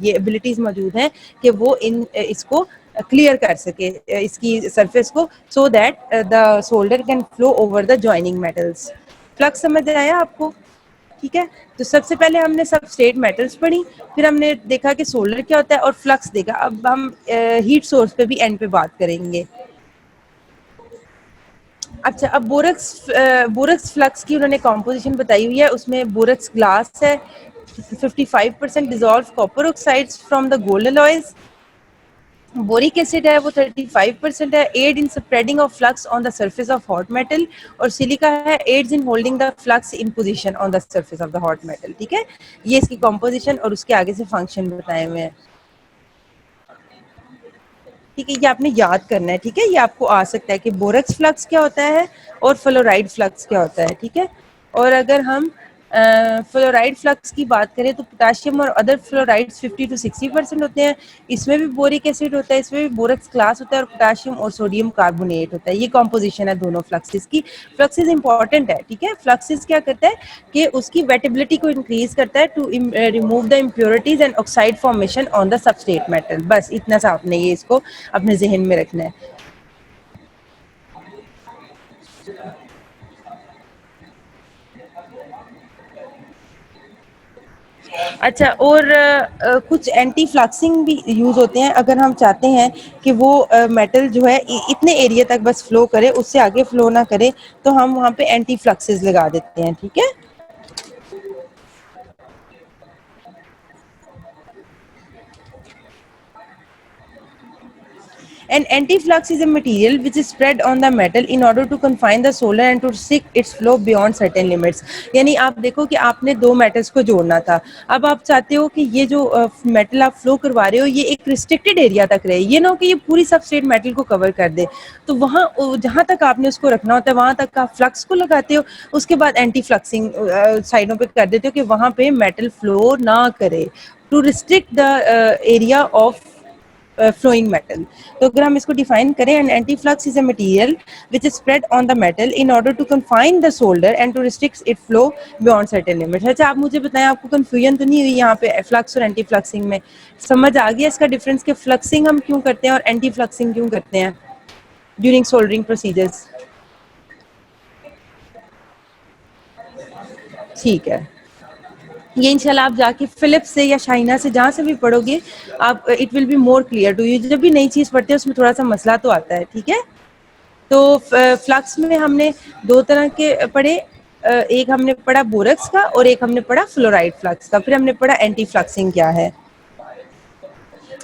ये एबिलिटीज मौजूद हैं कि वो इसको क्लियर कर सके इसकी सरफेस को, so that the solder can flow over the joining metals. Flux समझ आया आपको? ठीक है. तो सबसे पहले हमने सबस्ट्रेट मेटल्स पढ़ी, फिर हमने देखा कि सोल्डर क्या होता है और फ्लक्स देखा. अब हम हीट सोर्स पे भी एंड पे बात करेंगे. अच्छा, अब बोरक्स फ्लक्स की उन्होंने कॉम्पोजिशन बताई हुई है. उसमें बोरक्स ग्लास है, 55% dissolve copper oxides from the gold alloys. Boric acid है वो 35% है, aid in spreading of flux on the surface of hot metal. और सिलिका है, aids in holding the flux in position on the surface of the hot metal, ठीक है. ये इसकी composition और उसके आगे से फंक्शन बताए हुए हैं, ठीक है. ये आपने याद करना है, ठीक है. ये आपको आ सकता है कि बोरक्स फ्लक्स क्या होता है और फ्लोराइड फ्लक्स क्या होता है, ठीक है. और अगर हम फ्लोराइड फ्लक्स की बात करें तो पोटेशियम और अदर फ्लोराइड्स 50 to 60% होते हैं. इसमें भी बोरिक एसिड होता है, इसमें भी बोरक्स क्लास होता है और पोटेशियम और सोडियम कार्बोनेट होता है. ये कॉम्पोजिशन है दोनों फ्लक्सेस की. फ्लक्सेस इंपॉर्टेंट है, ठीक है. फ्लक्सेस क्या करता है कि उसकी वेटेबिलिटी को इंक्रीज करता है to remove the impurities and oxide formation on the substrate metal. बस इतना सा आपने ये इसको अपने जहन में रखना है. अच्छा, और कुछ एंटी फ्लक्सिंग भी यूज होते हैं. अगर हम चाहते हैं कि वो मेटल जो है इतने एरिया तक बस फ्लो करे, उससे आगे फ्लो ना करे, तो हम वहाँ पे एंटी फ्लक्सेस लगा देते हैं, ठीक है. An anti-flux is a material which is spread on the metal in order to confine the solder and to restrict its flow beyond certain limits. यानी आप देखो कि आपने दो मेटल्स को जोड़ना था, अब आप चाहते हो कि ये जो मेटल आप फ्लो करवा रहे हो ये एक रिस्ट्रिक्टेड एरिया तक रहे, ये ना हो कि ये पूरी सबस्ट्रेट मेटल को कवर कर दे. तो वहाँ जहाँ तक आपने उसको रखना होता है वहाँ तक आप फ्लक्स को लगाते हो, उसके बाद एंटी फ्लक्सिंग साइडों पे कर देते हो कि वहाँ पे मेटल फ्लो ना करे, to restrict the area of flowing metal. तो अगर हम इसको डिफाइन करें, an anti-flux is a material which is spread on the metal in order to confine the solder and to restrict its flow beyond certain limits. अच्छा, आप मुझे बताएं, आपको कंफ्यूजन तो नहीं हुई यहाँ पे फ्लक्स और एंटी फ्लक्सिंग में? समझ आ गया इसका डिफरेंस कि फ्लक्सिंग हम क्यों करते हैं और एंटी फ्लक्सिंग क्यों करते हैं ड्यूरिंग सोल्डरिंग प्रोसीजर्स? ठीक है. ये इंशाल्लाह आप जाके फिलिप्स से या शाइना से जहाँ से भी पढ़ोगे आप, it will be more clear to you. जब भी नई चीज़ पढ़ते हैं उसमें थोड़ा सा मसला तो आता है, ठीक है. तो फ्लक्स में हमने दो तरह के पढ़े, एक हमने पढ़ा बोरक्स का और एक हमने पढ़ा फ्लोराइड फ्लक्स का. फिर हमने पढ़ा एंटी फ्लक्सिंग क्या है.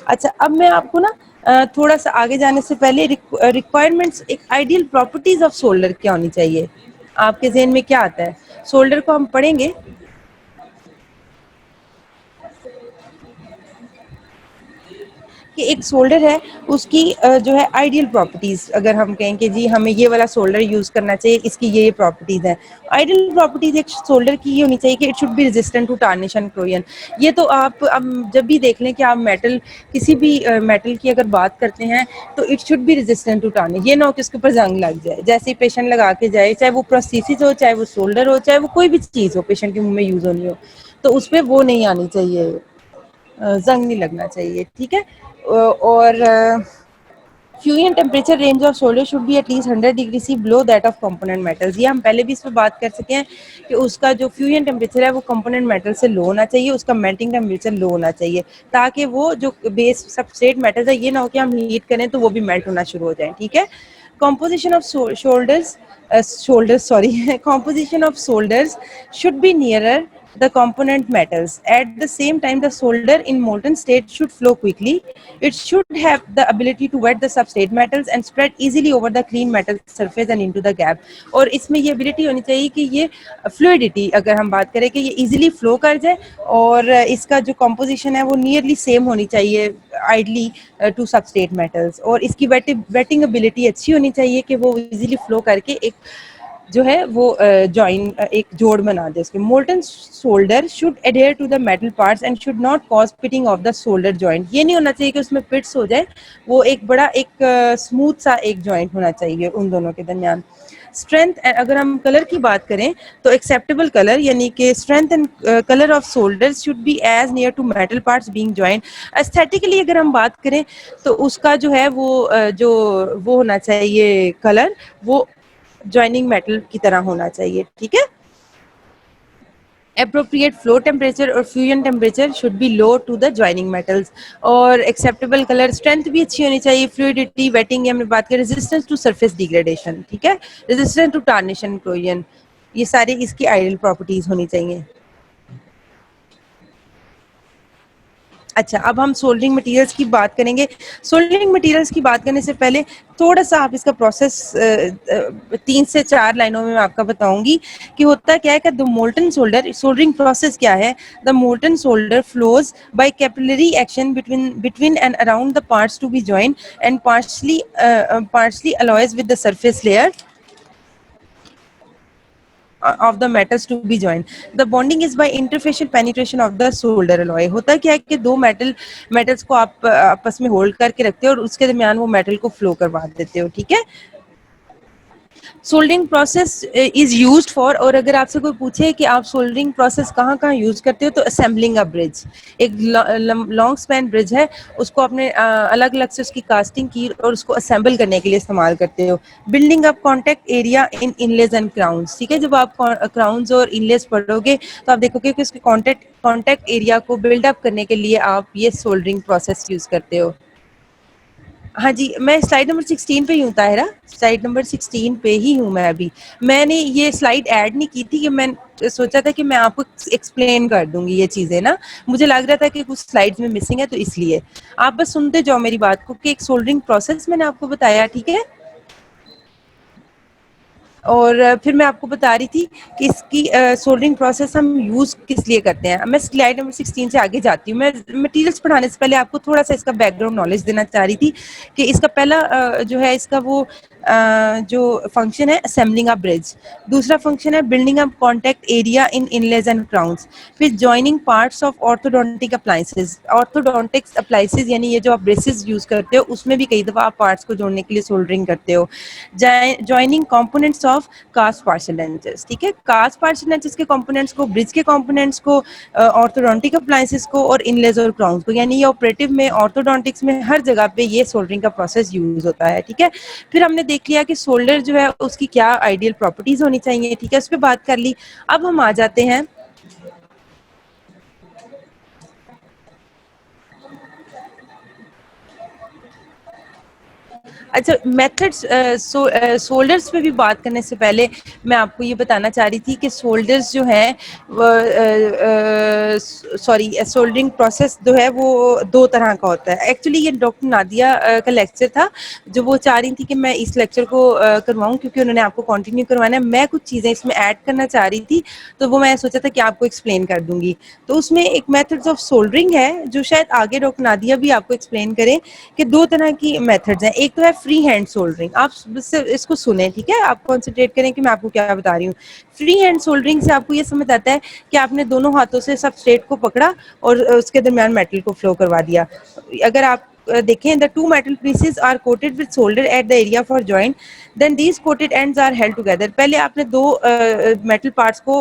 अच्छा, अब मैं आपको ना थोड़ा सा आगे जाने से पहले रिक्वायरमेंट्स, एक आइडियल प्रॉपर्टीज ऑफ सोल्डर क्या होनी चाहिए, आपके जहन में क्या आता है? सोल्डर को हम पढ़ेंगे. कि एक सोल्डर है उसकी जो है आइडियल प्रॉपर्टीज, अगर हम कहें कि जी हमें ये वाला सोल्डर यूज करना चाहिए, इसकी ये प्रॉपर्टीज हैं. आइडियल प्रॉपर्टीज एक सोल्डर की ये होनी चाहिए कि it should be resistant to tarnish and corrosion. ये तो आप अब जब भी देख लें कि आप मेटल, किसी भी मेटल की अगर बात करते हैं तो it should be resistant to tarnish. ये ना हो कि उसके ऊपर जंग लग जाए, जैसे ही पेशेंट लगा के जाए, चाहे वो प्रोस्थेसिस हो, चाहे वो सोल्डर हो, चाहे वो कोई भी चीज़ हो पेशेंट के मुंह में यूज होनी हो, तो उस पर वो नहीं आनी चाहिए. जंग नहीं लगना चाहिए, ठीक है। और fusion temperature range of solder should be at least 100 degree C below that of component metals. ये हम पहले भी इस पर बात कर सके हैं कि उसका जो फ्यूजन टेम्परेचर है वो कंपोनेंट मेटल से लो होना चाहिए, उसका मेल्टिंग टेम्परेचर लो होना चाहिए, ताकि वो जो बेस सबस्ट्रेट मेटल्स है ये ना हो कि हम हीट करें तो वो भी मेल्ट होना शुरू हो जाए, ठीक है। Composition of shoulders, sorry, composition of shoulders should be nearer the component metals. At the same time, the solder in molten state should flow quickly. It should have the ability to wet the substrate metals and spread easily over the clean metal surface and into the gap. और इसमें ये ability होनी चाहिए कि ये fluidity, अगर हम बात करें कि ये easily flow कर जाए, और इसका जो composition है वो nearly same होनी चाहिए ideally to substrate metals, और इसकी wetting ability अच्छी होनी चाहिए कि वो easily flow करके एक जो है वो जॉइन एक जोड़ बना दे उसके। Molten solder should adhere to the metal parts and should not cause pitting of the solder joint. ये नहीं होना चाहिए कि उसमें पिट्स हो जाए, वो एक बड़ा एक स्मूथ सा एक जॉइंट होना चाहिए उन दोनों के दरमियान। स्ट्रेंथ, अगर हम कलर की बात करें तो एक्सेप्टेबल कलर यानी कि strength and colour of solders should be as near to metal parts being joint. Aesthetically अगर हम बात करें तो उसका जो है वो जो वो होना चाहिए कलर, वो जॉइनिंग मेटल की तरह होना चाहिए, ठीक है। appropriate flow temperature और fusion temperature should be low to the joining metals, और acceptable color strength भी अच्छी होनी चाहिए, fluidity, wetting, हमने बात की, resistance to surface degradation, ठीक है, resistance to tarnish and corrosion, ये सारी इसकी आइडियल प्रॉपर्टीज होनी चाहिए। अच्छा, अब हम सोल्डरिंग मटेरियल्स की बात करेंगे। सोल्डरिंग मटेरियल्स की बात करने से पहले थोड़ा सा आप इसका प्रोसेस 3 से 4 लाइनों में मैं आपका बताऊंगी कि होता क्या है कि the molten solder soldering process क्या है। The molten solder flows by capillary action between and around the parts to be joined and partially alloys with the surface layer of the metals to be joined. The bonding is by interfacial penetration of the solder alloy. होता क्या है कि दो metals को आप आपस में hold करके रखते हो और उसके दरमियान वो मेटल को फ्लो करवा देते हो, ठीक है। Soldering process is used for, और अगर आपसे कोई पूछे कि आप सोल्डरिंग प्रोसेस कहाँ कहाँ यूज करते हो तो असेंबलिंग अ ब्रिज, एक लॉन्ग स्पैन ब्रिज है, उसको आपने अलग अलग से उसकी कास्टिंग की और उसको असेंबल करने के लिए इस्तेमाल करते हो। Building up contact area in inlays and crowns, ठीक है, जब आप क्राउन्स और इनलेज पढ़ोगे तो आप देखोगे कि उसके कॉन्टैक्ट एरिया को बिल्डअप करने के लिए आप ये सोल्डरिंग प्रोसेस यूज करते हो। हाँ जी, मैं स्लाइड नंबर 16 पे ही हूँ ताहिरा, स्लाइड नंबर 16 पे ही हूँ मैं अभी। मैंने ये स्लाइड ऐड नहीं की थी कि मैं सोचा था कि मैं आपको एक्सप्लेन कर दूंगी ये चीज़ें ना, मुझे लग रहा था कि कुछ स्लाइड्स में मिसिंग है तो इसलिए आप बस सुनते जाओ मेरी बात को कि एक सोल्डरिंग प्रोसेस मैंने आपको बताया, ठीक है। और फिर मैं आपको बता रही थी कि इसकी सोल्डरिंग प्रोसेस हम यूज़ किस लिए करते हैं। मैं स्लाइड नंबर 16 से आगे जाती हूँ। मैं मटेरियल्स पढ़ाने से पहले आपको थोड़ा सा इसका बैकग्राउंड नॉलेज देना चाह रही थी कि इसका पहला जो है इसका वो जो फंक्शन है असेंबलिंग अ ब्रिज, दूसरा फंक्शन है building up contact area in inlays and crowns, फिर joining parts of orthodontic appliances. Orthodontics appliances यानी ये जो आप ब्रेसेस यूज करते हो उसमें भी कई दफ़ा आप पार्ट्स को जोड़ने के लिए सोल्डरिंग करते हो। Joining components of cast partial लेंचेस, ठीक है, कास्ट पार्सल लेंचेस के कंपोनेंट्स को, ब्रिज के कंपोनेंट्स को, ऑर्थोडोंटिक अप्लायंसेस को और इनलेज और क्राउन्स को, यानी ये ऑपरेटिव में ऑर्थोडोंटिक्स में हर जगह पे ये सोल्डरिंग का प्रोसेस यूज होता है, ठीक है। फिर हमने देख लिया कि सोल्डर जो है उसकी क्या आइडियल प्रॉपर्टीज होनी चाहिए, ठीक है, उस पर बात कर ली। अब हम आ जाते हैं अच्छा मेथड्स। सोल्डर्स पे भी बात करने से पहले मैं आपको ये बताना चाह रही थी कि सोल्डर्स जो हैं सॉरी सोल्डरिंग प्रोसेस जो है वो दो तरह का होता है। एक्चुअली ये डॉक्टर नादिया का लेक्चर था जो वो चाह रही थी कि मैं इस लेक्चर को करवाऊँ क्योंकि उन्होंने आपको कंटिन्यू करवाना है। मैं कुछ चीज़ें इसमें ऐड करना चाह रही थी तो वो मैं सोचा था कि आपको एक्सप्लेन कर दूंगी। तो उसमें एक मेथड्स ऑफ सोल्डरिंग है जो शायद आगे डॉक्टर नादिया भी आपको एक्सप्लेन करें कि दो तरह की मेथड्स हैं। एक तो है फ्री हैंड सोल्डरिंग, आप इसको सुने, ठीक है, आप कॉन्सेंट्रेट करें कि मैं आपको क्या बता रही हूँ। फ्री हैंड सोल्डरिंग से आपको ये समझ आता है कि आपने दोनों हाथों से सबस्ट्रेट को पकड़ा और उसके दरमियान मेटल को फ्लो करवा दिया। अगर आप देखें, the two metal pieces are coated with solder at the area for joint, then these coated ends are held together. पहले आपने दो मेटल पार्ट्स को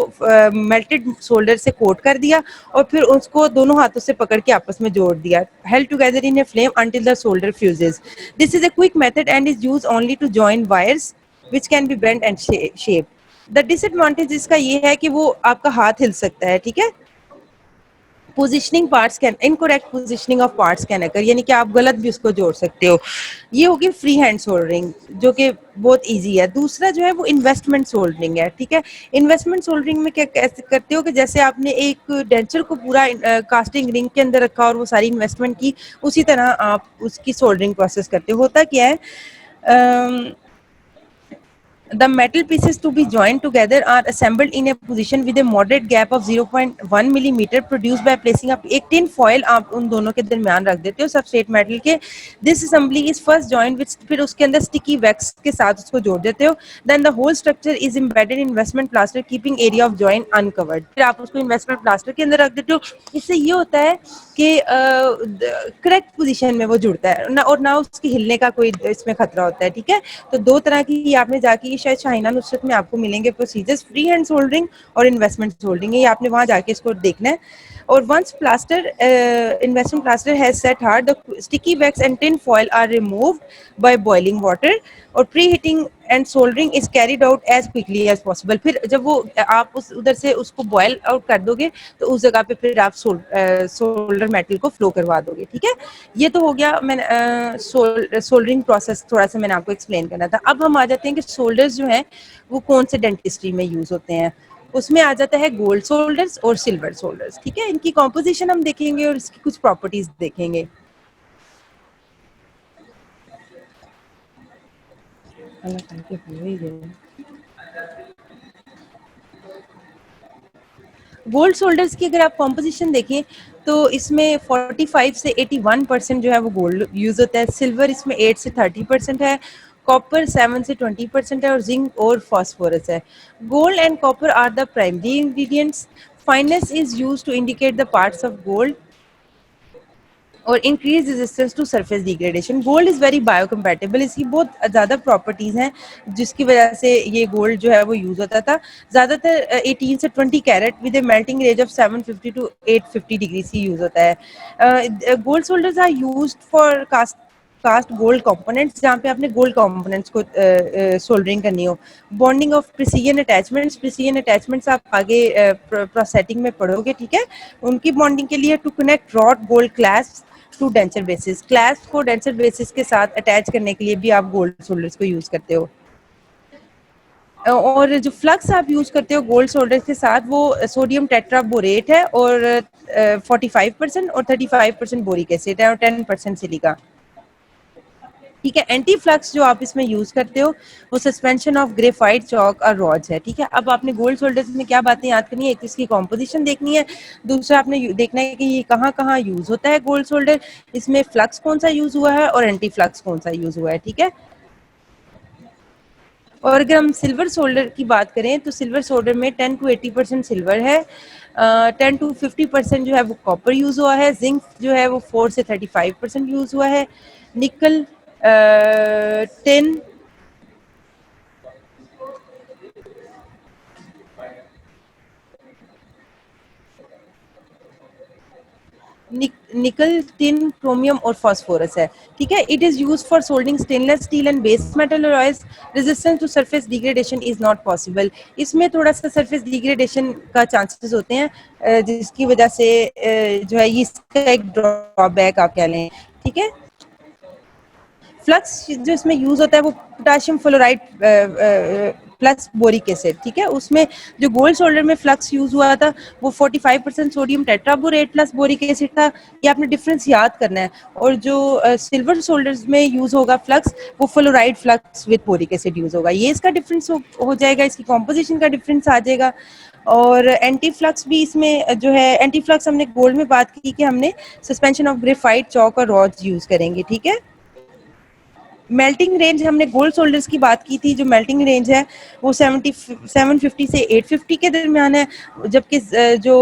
मेल्टेड सोल्डर से कोट कर दिया और फिर उसको दोनों हाथों से पकड़ के आपस में जोड़ दिया, held together in a flame until the solder fuses. This is a quick method and is used only to join wires which can be bent and shaped. The disadvantage इसका ये है कि वो आपका हाथ हिल सकता है, ठीक है। Positioning parts can incorrect positioning of parts can occur, यानी कि आप गलत भी उसको जोड़ सकते हो। ये होगी फ्री हैंड सोल्डरिंग जो कि बहुत इजी है। दूसरा जो है वो इन्वेस्टमेंट सोल्डरिंग है, ठीक है। इन्वेस्टमेंट सोल्डरिंग में क्या कैसे करते हो कि जैसे आपने एक डेंचर को पूरा कास्टिंग रिंग के अंदर रखा और वो सारी इन्वेस्टमेंट की, उसी तरह आप उसकी सोल्डरिंग प्रोसेस करते हो। होता क्या है, the metal pieces to be joined together are assembled in a position with a moderate gap of 0.1 millimeter produced by placing up एक tin foil आप उन दोनों के दरमियान रख देते हो सबस्ट्रेट मेटल के। This assembly is first joined with, फिर उसके अंदर sticky wax के साथ उसको जोड़ देते हो। Then the whole structure is embedded in investment plaster keeping area of joint uncovered। फिर आप उसको investment plaster के अंदर रख देते हो। इससे ये होता है कि करेक्ट पोजीशन में वो जुड़ता है ना, और ना उसकी हिलने का कोई इसमें खतरा होता है, ठीक है। तो दो तरह की आपने जाके शायद शाहिना नुसरत में आपको मिलेंगे प्रोसीजर्स, फ्री हैंड सोल्डरिंग और इन्वेस्टमेंट सोल्डरिंग, ये आपने वहां जाके इसको देखना है। और once plaster investment plaster has set hard, the sticky wax and tin foil are removed by boiling water और pre heating and soldering is carried out as quickly as possible. फिर जब वो आप उस उधर से उसको बॉयल आउट कर दोगे तो उस जगह पे फिर आप सोल्डर मेटल को फ्लो करवा दोगे, ठीक है। ये तो हो गया मैंने सोल्डरिंग प्रोसेस थोड़ा सा मैंने आपको एक्सप्लेन करना था। अब हम आ जाते हैं कि सोल्डर्स जो हैं वो कौन से डेंटिस्ट्री में यूज होते हैं। उसमें आ जाता है गोल्ड सोल्डर्स और सिल्वर सोल्डर्स, ठीक है। इनकी कॉम्पोजिशन हम देखेंगे और इसकी कुछ प्रॉपर्टीज देखेंगे। गोल्ड सोल्डर्स की अगर आप कॉम्पोजिशन देखें तो इसमें 45 से 81% जो है वो गोल्ड यूज होता है। सिल्वर इसमें 8 से 30% है, कॉपर 7 से 20% है और जिंक और फास्फोरस है। Gold and copper are the primary ingredients. Fineness is used to indicate the parts of gold और increase resistance to surface degradation. Gold is very biocompatible, इसकी बहुत ज़्यादा प्रॉपर्टीज़ हैं जिसकी वजह से ये गोल्ड जो है वो यूज़ होता था। ज़्यादातर 18 से 20 carat with a melting range of 750 to 850 degree C use होता है। Gold solders are used for cast gold components, जहाँ पे आपने गोल्ड कंपोनेंट्स को सोल्डरिंग करनी हो। बॉन्डिंग ऑफ प्रिसीजन अटैचमेंट्स आप आगे प्रोसेटिंग में पढ़ोगे, ठीक है। उनकी बॉन्डिंग के लिए to connect rod gold clasp to denture bases, clasp को डेंचर बेसिस के साथ अटैच करने के लिए भी आप गोल्ड सोल्डर्स को यूज करते हो। और जो फ्लक्स आप यूज करते हो गोल्ड सोल्डर के साथ वो सोडियम टेट्राबोरेट है और 45% और 35% बोरिक एसिड है और 10% सिलिका, ठीक है। एंटी फ्लक्स जो आप इसमें यूज करते हो वो सस्पेंशन ऑफ ग्रेफाइट चॉक और रॉड्स है, ठीक है। अब आपने गोल्ड सोल्डर्स में क्या बातें याद करनी है, एक इसकी कॉम्पोजिशन देखनी है, दूसरा आपने देखना है कि ये कहाँ कहाँ यूज होता है गोल्ड सोल्डर, इसमें फ्लक्स कौन सा यूज हुआ है और एंटी फ्लक्स कौन सा यूज हुआ है, ठीक है। और अगर हम सिल्वर सोल्डर की बात करें तो सिल्वर सोल्डर में 10 to 80% सिल्वर है, 10 to 50% जो है वो कॉपर यूज हुआ है, जिंक जो है वो 4 से 35% यूज हुआ है, निकल टिन निकल टिन क्रोमियम और फास्फोरस है, ठीक है। It is use for soldering stainless steel and base metal alloys. Resistance to surface degradation is not possible, इसमें थोड़ा सा सरफेस डिग्रेडेशन का चांसेस होते हैं जिसकी वजह से जो है इसका एक ड्रॉबैक आप कह लें, ठीक है। फ्लक्स जो इसमें यूज होता है वो potassium fluoride plus boric acid, ठीक है। उसमें जो गोल्ड सोल्डर में फ्लक्स यूज हुआ था वो 45% sodium tetraborate plus boric acid था, ये आपने डिफरेंस याद करना है। और जो सिल्वर सोल्डर्स में यूज होगा फ्लक्स वो fluoride flux with boric acid use होगा, ये इसका डिफरेंस हो जाएगा, इसकी कॉम्पोजिशन का डिफरेंस आ जाएगा। और एंटी फ्लक्स भी इसमें जो है, एंटी फ्लक्स हमने गोल्ड में बात की कि हमने सस्पेंशन ऑफ ग्रेफाइट चॉक और रॉड्स यूज करेंगे, ठीक है। मेल्टिंग रेंज हमने गोल्ड सोल्डर्स की बात की थी, जो मेल्टिंग रेंज है वो 750 से 850 के दरमियान है, जबकि जो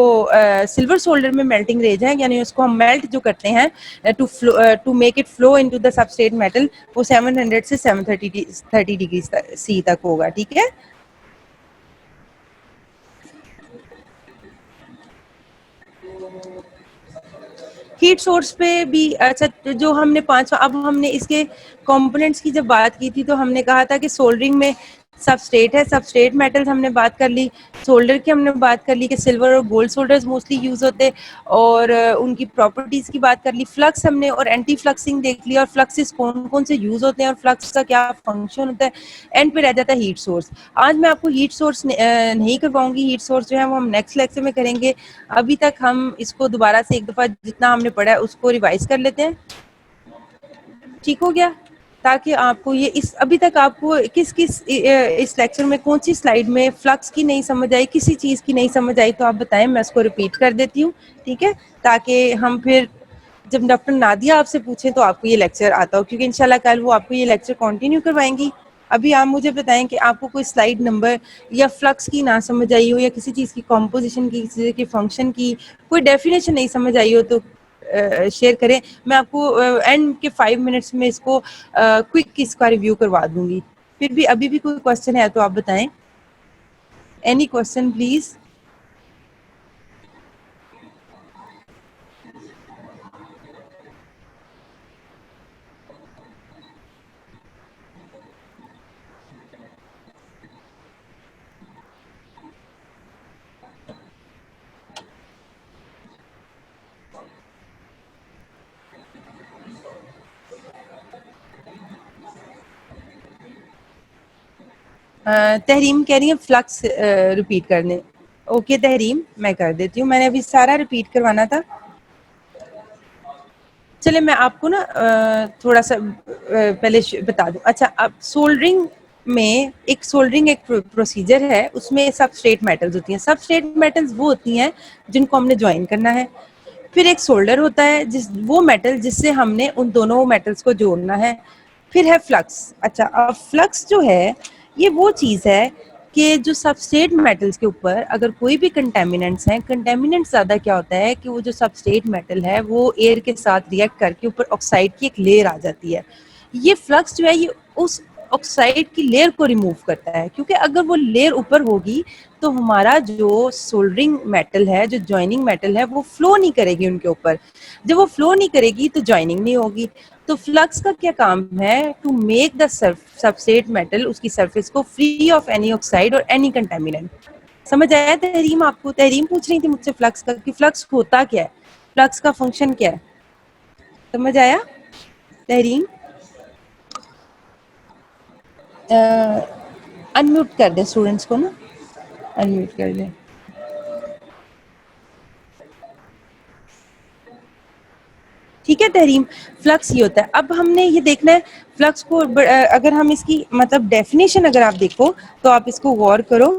सिल्वर सोल्डर में मेल्टिंग रेंज है, यानी उसको हम मेल्ट जो करते हैं to make it flow into the substrate metal, वो 700 से 730 डिग्री सी तक होगा, ठीक है। हीट सोर्स पे भी अच्छा, जो हमने पांच, अब हमने इसके कंपोनेंट्स की जब बात की थी तो हमने कहा था कि सोल्डरिंग में सबस्ट्रेट है, सबस्ट्रेट मेटल्स हमने बात कर ली, सोल्डर की हमने बात कर ली कि सिल्वर और गोल्ड सोल्डर्स मोस्टली यूज होते, और उनकी प्रॉपर्टीज की बात कर ली, फ्लक्स हमने और एंटी फ्लक्सिंग देख लिया, और फ्लक्सेस कौन कौन से यूज होते हैं और फ्लक्स का क्या फंक्शन होता है, एंड पे रह जाता है हीट सोर्स। आज मैं आपको हीट सोर्स नहीं करवाऊंगी, हीट सोर्स जो है वो हम नेक्स्ट लेक्चर में करेंगे। अभी तक हम इसको दोबारा से एक दफा जितना हमने पढ़ा है उसको रिवाइज कर लेते हैं, ठीक हो गया, ताकि आपको ये इस अभी तक आपको किस किस इस लेक्चर में कौन सी स्लाइड में फ्लक्स की नहीं समझ आई, किसी चीज की नहीं समझ आई तो आप बताएं, मैं उसको रिपीट कर देती हूँ, ठीक है, ताकि हम फिर जब डॉक्टर नादिया आपसे पूछें तो आपको ये लेक्चर आता हो, क्योंकि इंशाल्लाह कल वो आपको ये लेक्चर कंटिन्यू करवाएंगी। अभी आप मुझे बताएं कि आपको कोई स्लाइड नंबर या फ्लक्स की ना समझ आई हो, या किसी चीज़ की कॉम्पोजिशन की, किसी की फंक्शन की कोई डेफिनेशन नहीं समझ आई हो, तो शेयर करें, मैं आपको एंड के 5 मिनट्स में इसको क्विक इसका रिव्यू करवा दूंगी। फिर भी अभी भी कोई क्वेश्चन है तो आप बताएं, एनी क्वेश्चन प्लीज। तहरीम कह रही है फ्लक्स रिपीट करने, ओके तहरीम मैं कर देती हूँ, मैंने अभी सारा रिपीट करवाना था। चले मैं आपको ना थोड़ा सा पहले बता दूं। अच्छा, अब सोल्डरिंग में एक प्रोसीजर है, उसमें सबस्ट्रेट मेटल्स होती हैं, सबस्ट्रेट मेटल्स वो होती हैं जिनको हमने ज्वाइन करना है, फिर एक सोल्डर होता है जिस वो मेटल जिससे हमने उन दोनों मेटल्स को जोड़ना है, फिर है फ्लक्स। अच्छा, अब फ्लक्स जो है ये वो चीज़ है कि जो सबस्ट्रेट मेटल्स के ऊपर अगर कोई भी कंटेमिनेंट्स हैं, कंटेमिनेंट ज़्यादा क्या होता है कि वो जो सबस्ट्रेट मेटल है वो एयर के साथ रिएक्ट करके ऊपर ऑक्साइड की एक लेयर आ जाती है, ये फ्लक्स जो है ये उस ऑक्साइड की लेयर को रिमूव करता है, क्योंकि अगर वो लेयर ऊपर होगी तो हमारा जो सोल्डरिंग मेटल है, जो जॉइनिंग मेटल है, वो फ्लो नहीं करेगी उनके ऊपर, जब वो फ्लो नहीं करेगी तो जॉइनिंग नहीं होगी। तो फ्लक्स का क्या काम है, to make the substrate metal, उसकी सरफेस को फ्री ऑफ एनी ऑक्साइड और एनी कंटेमिनेंट। समझ आया तहरीम आपको? तहरीम पूछ रही थी मुझसे फ्लक्स का कि फ्लक्स होता क्या है, फ्लक्स का फंक्शन क्या है, समझ आया तहरीम? अनम्यूट कर दें स्टूडेंट्स को ना, अनम्यूट कर दें। ठीक है तहरीम, फ्लक्स ये होता है। अब हमने ये देखना है फ्लक्स को, अगर हम इसकी मतलब डेफिनेशन अगर आप देखो तो आप इसको गौर करो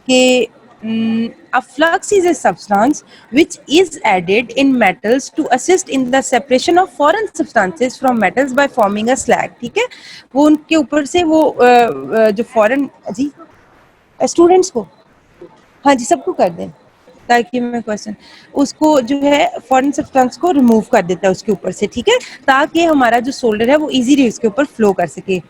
कि a flux is a substance which is added in metals to assist in the separation of foreign substances from metals by forming a slag। ठीक है, वो उनके ऊपर से वो जो फॉरेन, जी स्टूडेंट्स को, हाँ जी सबको कर दें ताकि मैं क्वेश्चन उसको जो है फॉरेन सब्सटेंस को रिमूव कर देता है उसके ऊपर से, ठीक है, ताकि हमारा जो सोल्डर है वो इजीली उसके ऊपर फ्लो कर सके।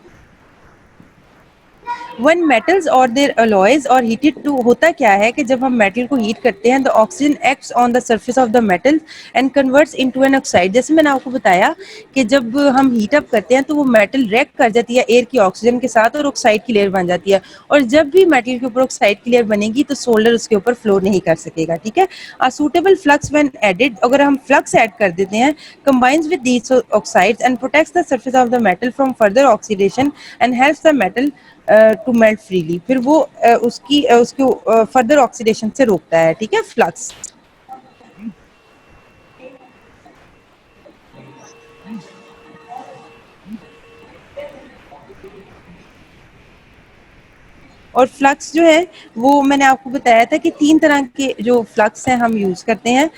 When metals or their alloys are heated to, होता क्या है कि जब हम मेटल को हीट करते हैं तो oxygen acts on the surface of the metal and converts into an oxide. जैसे मैंने आपको बताया कि जब हम हीट अप करते हैं तो वो मेटल रिएक्ट कर जाती है एयर की ऑक्सीजन के साथ और ऑक्साइड की लेयर बन जाती है, और जब भी मेटल के ऊपर ऑक्साइड की लेयर बनेगी तो सोल्डर उसके ऊपर फ्लो नहीं कर सकेगा, ठीक है। A suitable flux when added, अगर हम फ्लक्स ऐड कर देते हैं, combines with these oxides and protects the surface of the metal from further oxidation and helps the metal to melt freely, फिर वो उसको फर्दर ऑक्सीडेशन से रोकता है, ठीक है फ्लक्स। और फ्लक्स जो है वो मैंने आपको बताया था कि 3 तरह के जो फ्लक्स हैं हम यूज़ करते हैं।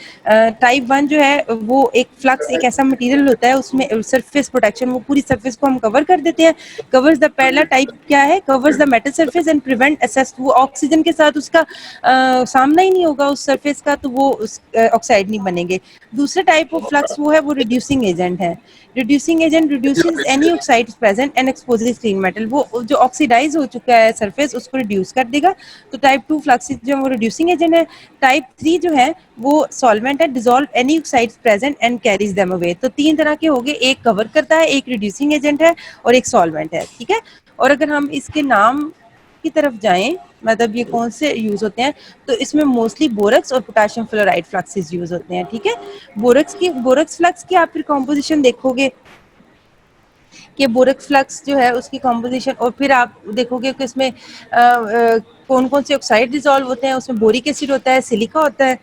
टाइप 1 जो है वो एक फ्लक्स एक ऐसा मटेरियल होता है, उसमें सरफेस प्रोटेक्शन, वो पूरी सरफेस को हम कवर कर देते हैं। कवर्स द पहला टाइप क्या है, covers the metal surface and prevent access, वो ऑक्सीजन के साथ उसका सामना ही नहीं होगा उस सरफेस का, तो वो ऑक्साइड नहीं बनेंगे। दूसरा टाइप ऑफ फ्लक्स वो है, वो रिड्यूसिंग एजेंट है। Reducing agent reduces any oxide present and exposes clean metal, वो जो ऑक्सीडाइज हो चुका है सरफेस उसको रिड्यूस कर देगा। तो टाइप 2 फ्लक्स जो है वो रिड्यूसिंग एजेंट है। टाइप 3 जो है वो सॉल्वेंट है, dissolve any oxides present and carries them away. तो 3 तरह के हो गए, एक कवर करता है, एक रिड्यूसिंग एजेंट है और एक सॉल्वेंट है, ठीक है। और अगर हम इसके नाम की तरफ जाएं, मतलब ये कौन से यूज होते हैं, तो इसमें मोस्टली बोरक्स और पोटेशियम फ्लोराइड फ्लक्सेस यूज होते हैं, ठीक है। बोरक्स फ्लक्स की आप फिर कॉम्पोजिशन देखोगे कि बोरक्स फ्लक्स जो है उसकी कॉम्पोजिशन, और फिर आप देखोगे कि इसमें कौन कौन से ऑक्साइड डिजॉल्व होते हैं, उसमें बोरिक एसिड होता है, सिलिका होता है,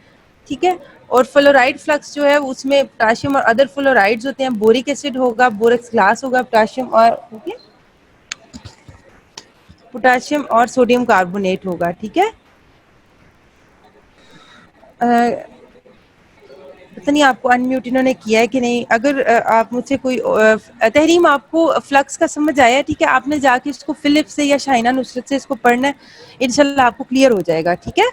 ठीक है। और फ्लोराइड फ्लक्स जो है उसमें पोटाशियम और अदर फ्लोराइड्स होते हैं, बोरिक एसिड होगा, बोरक्स ग्लास होगा, पोटाशियम और पोटाशियम और सोडियम कार्बोनेट होगा, ठीक है। पता नहीं आपको अनम्यूट इन्होंने किया है कि नहीं। अगर आप मुझसे कोई तहरीम आपको फ्लक्स का समझ आया, ठीक है, आपने जाके इसको फिलिप से या शाइना नुसरत से इसको पढ़ना है, इंशाल्लाह आपको क्लियर हो जाएगा, ठीक है।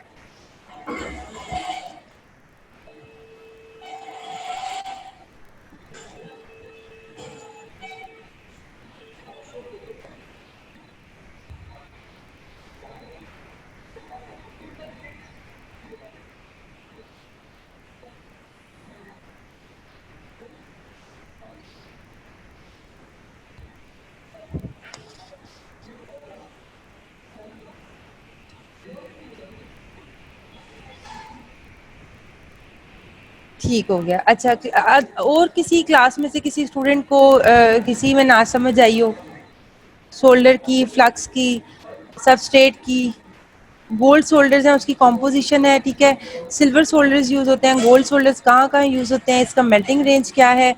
ठीक हो गया। अच्छा, और किसी क्लास में से किसी स्टूडेंट को किसी में ना समझ आई हो, सोल्डर की, फ्लक्स की, सबस्ट्रेट की, गोल्ड सोल्डर्स हैं उसकी कॉम्पोजिशन है, ठीक है। सिल्वर सोल्डर्स यूज होते हैं, गोल्ड सोल्डर्स कहाँ कहाँ यूज होते हैं, इसका मेल्टिंग रेंज क्या है,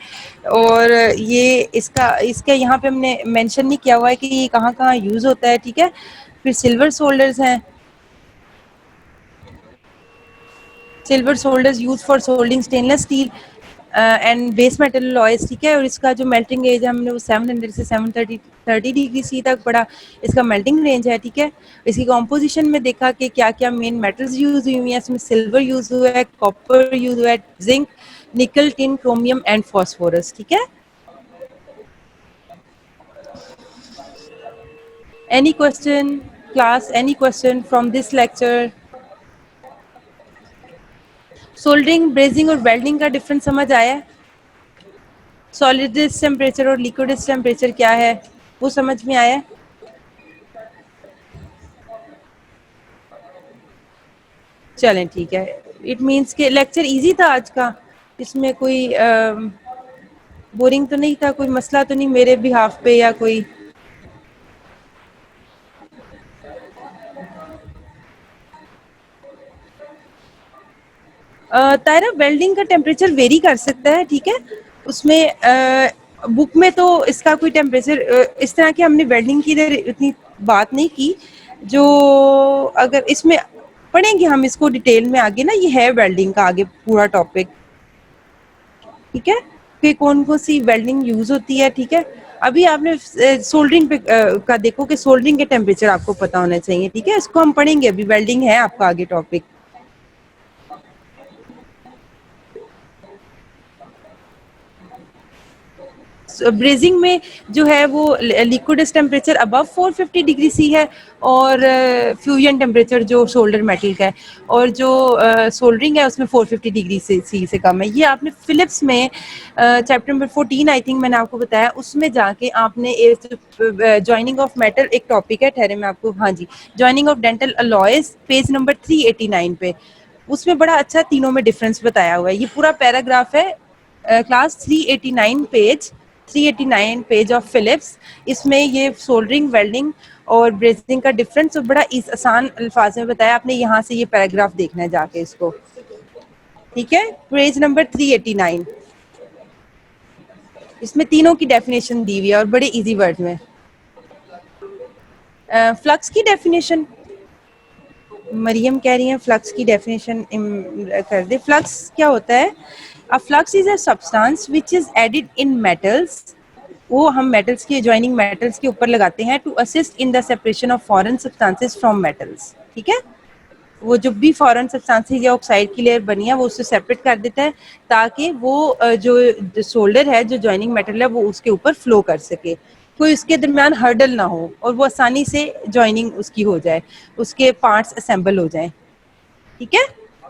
और ये इसका इसके यहाँ पे हमने मेंशन नहीं किया हुआ है कि ये कहाँ कहाँ यूज होता है, ठीक है। फिर सिल्वर सोल्डर्स हैं, silver shoulders use for soldering stainless steel and base metal alloys, ठीक है। और इसका जो मेल्टिंग रेंज है हमने वो 700 से 730 डिग्री सी तक पढ़ा, इसका मेल्टिंग रेंज है, ठीक है। इसकी कॉम्पोजिशन में देखा कि क्या क्या मेन मेटल्स यूज हुई हैं, इसमें सिल्वर यूज हुआ है, कॉपर यूज हुआ है, जिंक, निकल, टिन, क्रोमियम एंड फॉस्फोरस, ठीक है। Any question class, any question from this lecture? Soldering, brazing और वेल्डिंग का डिफरेंस समझ आया? सॉलिडिस टेम्परेचर और लिक्विडिस टेम्परेचर क्या है वो समझ में आया? चलें, ठीक है। इट मीन्स कि लेक्चर इजी था आज का, इसमें कोई बोरिंग तो नहीं था, कोई मसला तो नहीं मेरे बिहाफ पे या कोई? तायरा, वेल्डिंग का टेम्परेचर वेरी कर सकता है, ठीक है। उसमें बुक में तो इसका कोई टेम्परेचर इस तरह की हमने वेल्डिंग की इधर इतनी बात नहीं की, जो अगर इसमें पढ़ेंगे हम इसको डिटेल में आगे ना, ये है वेल्डिंग का आगे पूरा टॉपिक, ठीक है, कि कौन कौन सी वेल्डिंग यूज होती है, ठीक है। अभी आपने सोल्डरिंग पे का देखो कि सोल्डरिंग के टेम्परेचर आपको पता होना चाहिए, ठीक है। इसको हम पढ़ेंगे, अभी वेल्डिंग है आपका आगे टॉपिक। ब्रेजिंग में जो है वो liquid temperature above 450 degree C है, और फ्यूजन टेम्परेचर जो सोल्डर मेटल का है, और जो सोल्डरिंग है उसमें 450 डिग्री सी से कम है। ये आपने फिलिप्स में चैप्टर नंबर 14 आई थिंक मैंने आपको बताया, उसमें जाके आपने ज्वाइनिंग ऑफ मेटल एक टॉपिक है, ठहरे मैं आपको, हाँ जी, joining of dental alloys, page number 389 पे, उसमें बड़ा अच्छा तीनों में डिफरेंस बताया हुआ है। ये पूरा पैराग्राफ है क्लास 389 पेज ऑफ फिलिप्स। इसमें ये सोल्डरिंग, वेल्डिंग और ब्रेजिंग का डिफरेंस और बड़ा आसान अल्फाज में बताया। आपने यहाँ से ये पैराग्राफ देखना है जाके इसको, ठीक है, पेज नंबर 389। इसमें तीनों की डेफिनेशन दी हुई है और बड़े इजी वर्ड में। फ्लक्स की डेफिनेशन मरियम कह रही हैं फ्लक्स की डेफिनेशन कर दे। फ्लक्स क्या होता है? A flux is a substance which is added in metals, वो हम मेटल्स के ज्वाइनिंग मेटल्स के ऊपर लगाते हैं to assist in the separation of foreign substances from metals. ठीक है, वो जो भी फॉरेन सब्सटेंसेस या ऑक्साइड की लेयर बनी है वो उससे सेपरेट कर देता है ताकि वो जो सोल्डर है, जो ज्वाइनिंग मेटल है, वो उसके ऊपर फ्लो कर सके, कोई उसके दरमियान हर्डल ना हो और वो आसानी से ज्वाइनिंग उसकी हो जाए, उसके पार्ट्स असेंबल हो जाए। ठीक है,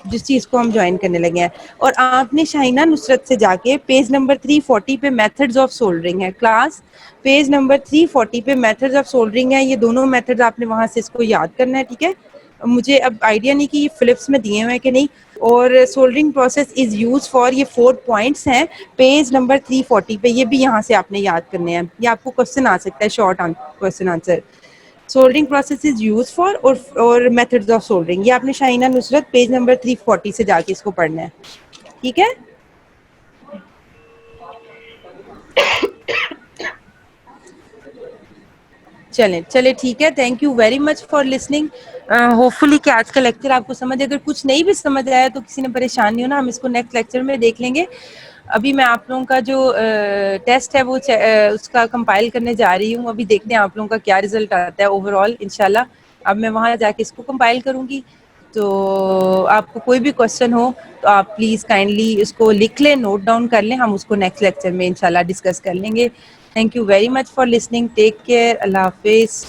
जिस चीज को हम ज्वाइन करने लगे हैं। और आपने शाहिना नुसरत से जाके पेज नंबर 340 पे मेथड्स ऑफ सोल्डरिंग है क्लास, पेज नंबर 340 पे मेथड्स ऑफ सोल्डरिंग है, ये दोनों मेथड्स आपने वहां से इसको याद करना है। ठीक है, मुझे अब आइडिया नहीं कि ये फिलिप्स में दिए हुए हैं कि नहीं। और soldering process is use for, ये 4 पॉइंट्स हैं पेज नंबर 340 पे, ये भी यहाँ से आपने याद करने हैं, ये आपको क्वेश्चन आ सकता है, short question answer. Soldering process is use for और मेथड्स ऑफ सोल्डरिंग, ये आपने शाहिना नुसरत पेज नंबर 340 से जाके इसको पढ़ना है। ठीक है, चलें चले ठीक है, thank you very much for listening. Hopefully कि आज का लेक्चर आपको समझ, अगर कुछ नहीं भी समझ आया तो किसी ने परेशान नहीं होना, हम इसको नेक्स्ट लेक्चर में देख लेंगे। अभी मैं आप लोगों का जो टेस्ट है वो उसका कंपाइल करने जा रही हूँ, अभी देखते हैं आप लोगों का क्या रिजल्ट आता है ओवरऑल इंशाल्लाह। अब मैं वहाँ जाके इसको कंपाइल करूँगी, तो आपको कोई भी क्वेश्चन हो तो आप प्लीज़ काइंडली इसको लिख लें, नोट डाउन कर लें, हम उसको नेक्स्ट लेक्चर में इंशाल्लाह डिस्कस कर लेंगे। Thank you very much for listening, take care, अल्लाह हाफिज़।